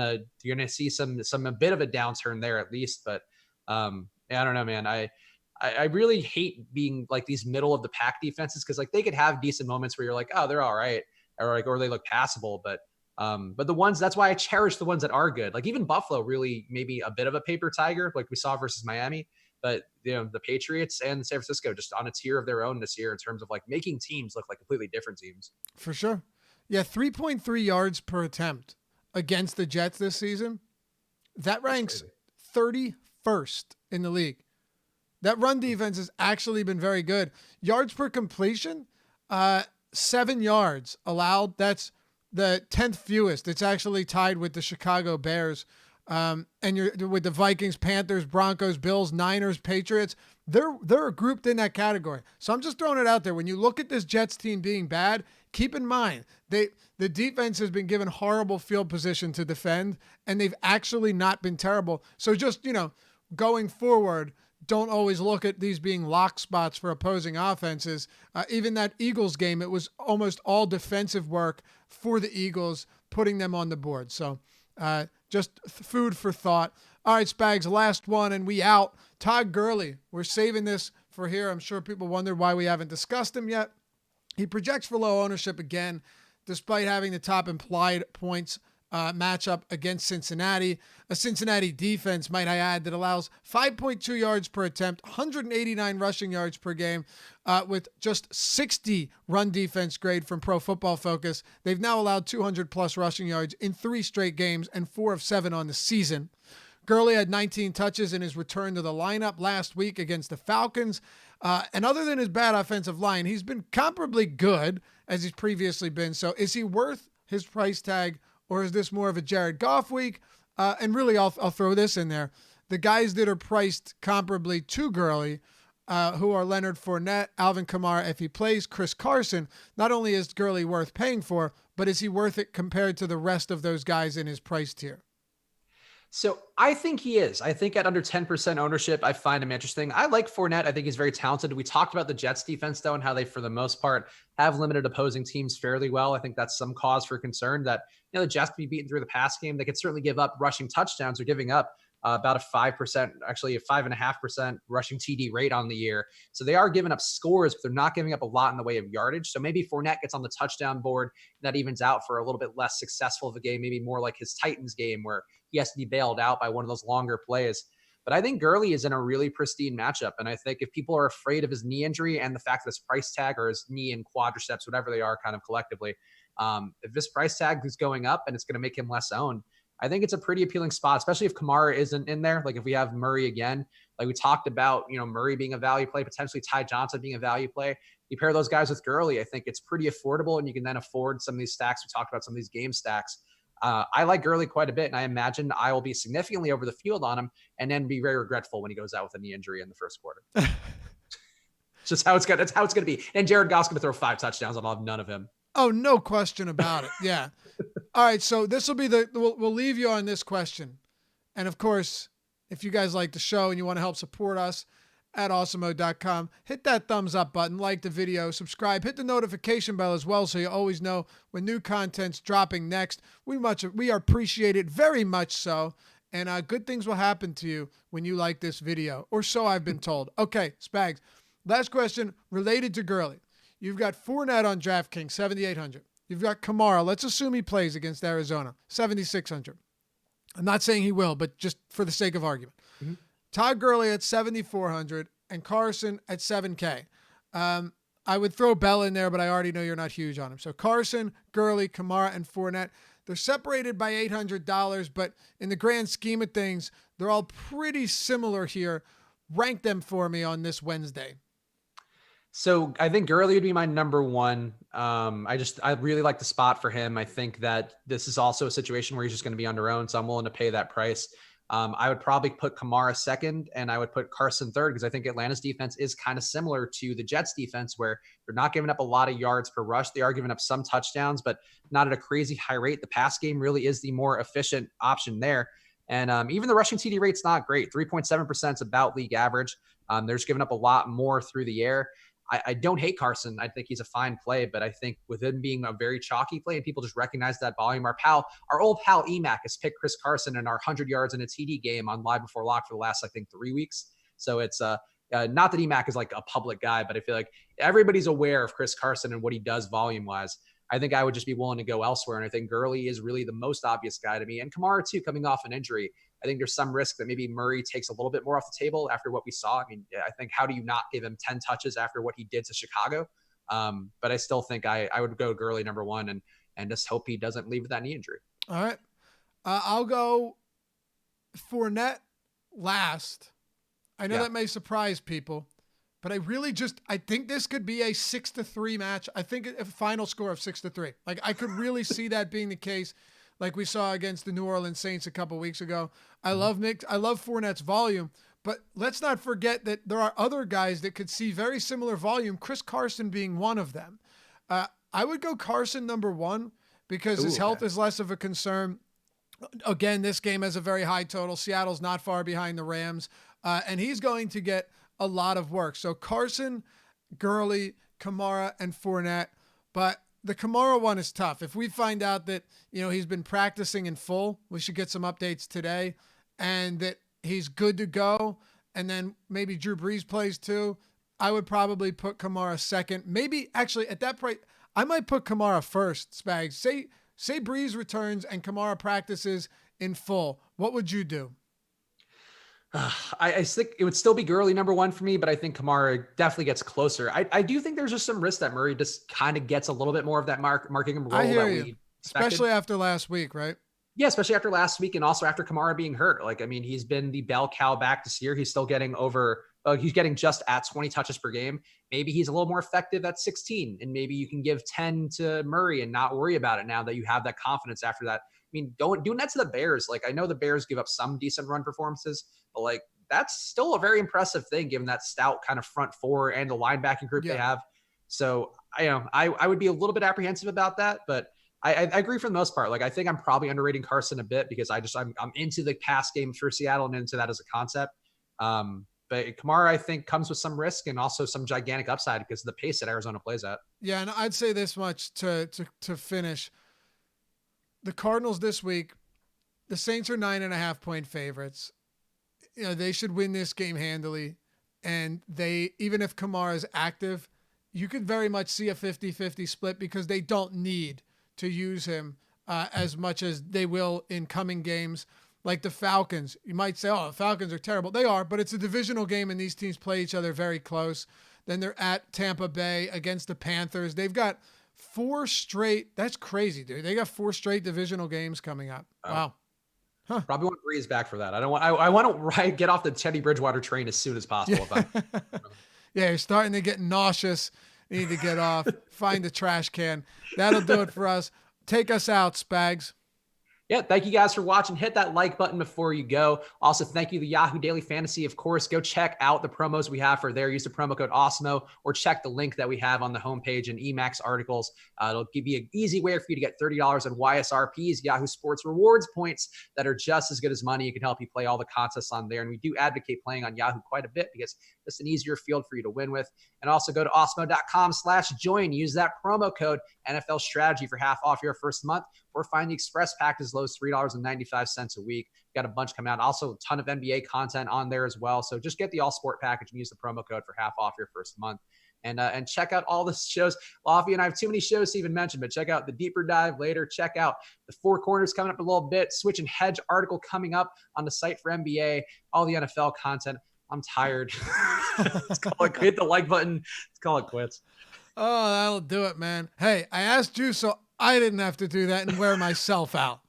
gonna see a bit of a downturn there at least. But I don't know, man. I really hate being like these middle of the pack defenses, because like they could have decent moments where you're like, oh, they're all right, or they look passable, but the ones, that's why I cherish the ones that are good. Like even Buffalo, really maybe a bit of a paper tiger, like we saw versus Miami, but the Patriots and San Francisco just on a tier of their own this year in terms of like making teams look like completely different teams. For sure. Yeah. 3.3 yards per attempt against the Jets this season. That ranks 31st in the league. That run defense has actually been very good. Yards per completion, 7 yards allowed. That's the 10th fewest. It's actually tied with the Chicago Bears. And you're with the Vikings, Panthers, Broncos, Bills, Niners, Patriots. They're grouped in that category. So I'm just throwing it out there. When you look at this Jets team being bad, keep in mind the defense has been given horrible field position to defend, and they've actually not been terrible. So just, going forward, don't always look at these being lock spots for opposing offenses. Even that Eagles game, it was almost all defensive work for the Eagles, putting them on the board. So just food for thought. All right, Spags, last one, and we out. Todd Gurley, we're saving this for here. I'm sure people wondered why we haven't discussed him yet. He projects for low ownership again, despite having the top implied points matchup against Cincinnati. A Cincinnati defense, might I add, that allows 5.2 yards per attempt, 189 rushing yards per game, with just 60 run defense grade from Pro Football Focus. They've now allowed 200 plus rushing yards in 3 straight games and 4 of 7 on the season. Gurley had 19 touches in his return to the lineup last week against the Falcons. And other than his bad offensive line, he's been comparably good as he's previously been. So is he worth his price tag, or is this more of a Jared Goff week? And really, I'll throw this in there. The guys that are priced comparably to Gurley, who are Leonard Fournette, Alvin Kamara, if he plays, Chris Carson. Not only is Gurley worth paying for, but is he worth it compared to the rest of those guys in his price tier? So I think he is. I think at under 10% ownership, I find him interesting. I like Fournette. I think he's very talented. We talked about the Jets defense, though, and how they, for the most part, have limited opposing teams fairly well. I think that's some cause for concern that, the Jets be beaten through the pass game. They could certainly give up rushing touchdowns. They're giving up about a 5%, actually a 5.5% rushing TD rate on the year. So they are giving up scores, but they're not giving up a lot in the way of yardage. So maybe Fournette gets on the touchdown board, and that evens out for a little bit less successful of a game, maybe more like his Titans game where he has to be bailed out by one of those longer plays. But I think Gurley is in a really pristine matchup. And I think if people are afraid of his knee injury and the fact that his price tag, or his knee and quadriceps, whatever they are kind of collectively, if this price tag is going up and it's going to make him less owned, I think it's a pretty appealing spot, especially if Kamara isn't in there. Like if we have Murray again, like we talked about, Murray being a value play, potentially Ty Johnson being a value play. You pair those guys with Gurley, I think it's pretty affordable, and you can then afford some of these stacks. We talked about some of these game stacks. I like Gurley quite a bit, and I imagine I will be significantly over the field on him and then be very regretful when he goes out with a knee injury in the first quarter. It's just how it's going to be. And Jared Goff's going to throw 5 touchdowns, and I'll have none of him. Oh, no question about it. Yeah. All right. So this will be we'll leave you on this question. And of course, if you guys like the show and you want to help support us at awesomemode.com, hit that thumbs up button, like the video, subscribe, hit the notification bell as well, so you always know when new content's dropping next. We appreciate it very much so. And good things will happen to you when you like this video, or so I've been told. Okay, Spags. Last question related to Gurley. You've got Fournette on DraftKings, 7,800. You've got Kamara. Let's assume he plays against Arizona, 7,600. I'm not saying he will, but just for the sake of argument. Mm-hmm. Todd Gurley at 7,400 and Carson at 7K. I would throw Bell in there, but I already know you're not huge on him. So Carson, Gurley, Kamara, and Fournette. They're separated by $800, but in the grand scheme of things, they're all pretty similar here. Rank them for me on this Wednesday. So I think Gurley would be my number one. I really like the spot for him. I think that this is also a situation where he's just going to be on their own. So I'm willing to pay that price. I would probably put Kamara second and I would put Carson third because I think Atlanta's defense is kind of similar to the Jets defense where they're not giving up a lot of yards per rush. They are giving up some touchdowns, but not at a crazy high rate. The pass game really is the more efficient option there. And even the rushing TD rate's not great. 3.7% is about league average. They're just giving up a lot more through the air. I don't hate Carson. I think he's a fine play, but I think with him being a very chalky play and people just recognize that volume, our old pal EMAC has picked Chris Carson in our 100 yards in a TD game on Live Before Lock for the last, I think, 3 weeks. So it's not that EMAC is like a public guy, but I feel like everybody's aware of Chris Carson and what he does volume wise. I think I would just be willing to go elsewhere. And I think Gurley is really the most obvious guy to me. And Kamara, too, coming off an injury. I think there's some risk that maybe Murray takes a little bit more off the table after what we saw. I mean, I think how do you not give him 10 touches after what he did to Chicago? But I still think I would go Gurley number one and just hope he doesn't leave with that knee injury. All right. I'll go Fournette last. I know that may surprise people, but I think this could be a 6-3 match. I think a final score of 6-3. Like I could really see that being the case. Like we saw against the New Orleans Saints a couple weeks ago. I love Fournette's volume, but let's not forget that there are other guys that could see very similar volume, Chris Carson being one of them. I would go Carson number one because his health is less of a concern. Again, this game has a very high total. Seattle's not far behind the Rams, and he's going to get a lot of work. So Carson, Gurley, Kamara, and Fournette, but the Kamara one is tough. If we find out that, he's been practicing in full, we should get some updates today, and that he's good to go, and then maybe Drew Brees plays too, I would probably put Kamara second. Maybe actually at that point, I might put Kamara first, Spags. Say Brees returns and Kamara practices in full. What would you do? I think it would still be Gurley number one for me, but I think Kamara definitely gets closer. I do think there's just some risk that Murray just kind of gets a little bit more of that marking role I hear that you. we expected. Especially after last week, right? Yeah, especially after last week and also after Kamara being hurt. He's been the bell cow back this year. He's still getting he's getting just at 20 touches per game. Maybe he's a little more effective at 16, and maybe you can give 10 to Murray and not worry about it now that you have that confidence after that. I mean, doing that to the Bears, I know the Bears give up some decent run performances, but that's still a very impressive thing given that stout kind of front four and the linebacking group they have. So I would be a little bit apprehensive about that, but I agree for the most part. I think I'm probably underrating Carson a bit because I'm into the pass game for Seattle and into that as a concept. But Kamara, I think, comes with some risk and also some gigantic upside because of the pace that Arizona plays at. Yeah, and I'd say this much to finish. The Cardinals this week, the Saints are 9.5-point favorites. They should win this game handily. And even if Kamara is active, you could very much see a 50-50 split because they don't need to use him as much as they will in coming games. Like the Falcons, you might say, the Falcons are terrible. They are, but it's a divisional game and these teams play each other very close. Then they're at Tampa Bay against the Panthers. They've got 4 straight. That's crazy, dude. They got 4 straight divisional games coming up. Wow. Huh. Probably want to breeze back for that. I want to get off the Teddy Bridgewater train as soon as possible. Yeah, you're starting to get nauseous. You need to get off. Find a trash can. That'll do it for us. Take us out, Spags. Yeah, thank you guys for watching. Hit that like button before you go. Also, thank you to Yahoo Daily Fantasy. Of course, go check out the promos we have for there. Use the promo code AWESEMO or check the link that we have on the homepage in Emacs articles. It'll give you an easy way for you to get $30 on YSRPs, Yahoo Sports Rewards points that are just as good as money. It can help you play all the contests on there. And we do advocate playing on Yahoo quite a bit because it's an easier field for you to win with. And also go to awesemo.com/join. Use that promo code NFL Strategy for half off your first month, or find the Express pack as low as $3.95 a week. Got a bunch coming out. Also, a ton of NBA content on there as well. So just get the All Sport package and use the promo code for half off your first month. And check out all the shows. Lofty and I have too many shows to even mention, but check out the deeper dive later. Check out the Four Corners coming up in a little bit. Switch and Hedge article coming up on the site for NBA. All the NFL content. I'm tired. Let's call it. Hit the like button. Let's call it quits. Oh, that'll do it, man. Hey, I asked you so I didn't have to do that and wear myself out.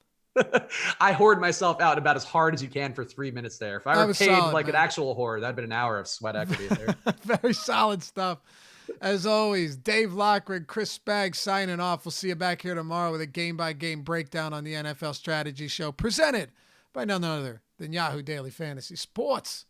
I hoard myself out about as hard as you can for 3 minutes there. If I were paid solid, like man. An actual hoard, that'd been an hour of sweat equity there. Very solid stuff. As always, Dave Lockwood, Chris Spagg signing off. We'll see you back here tomorrow with a game-by-game breakdown on the NFL Strategy Show, presented by none other than Yahoo Daily Fantasy Sports.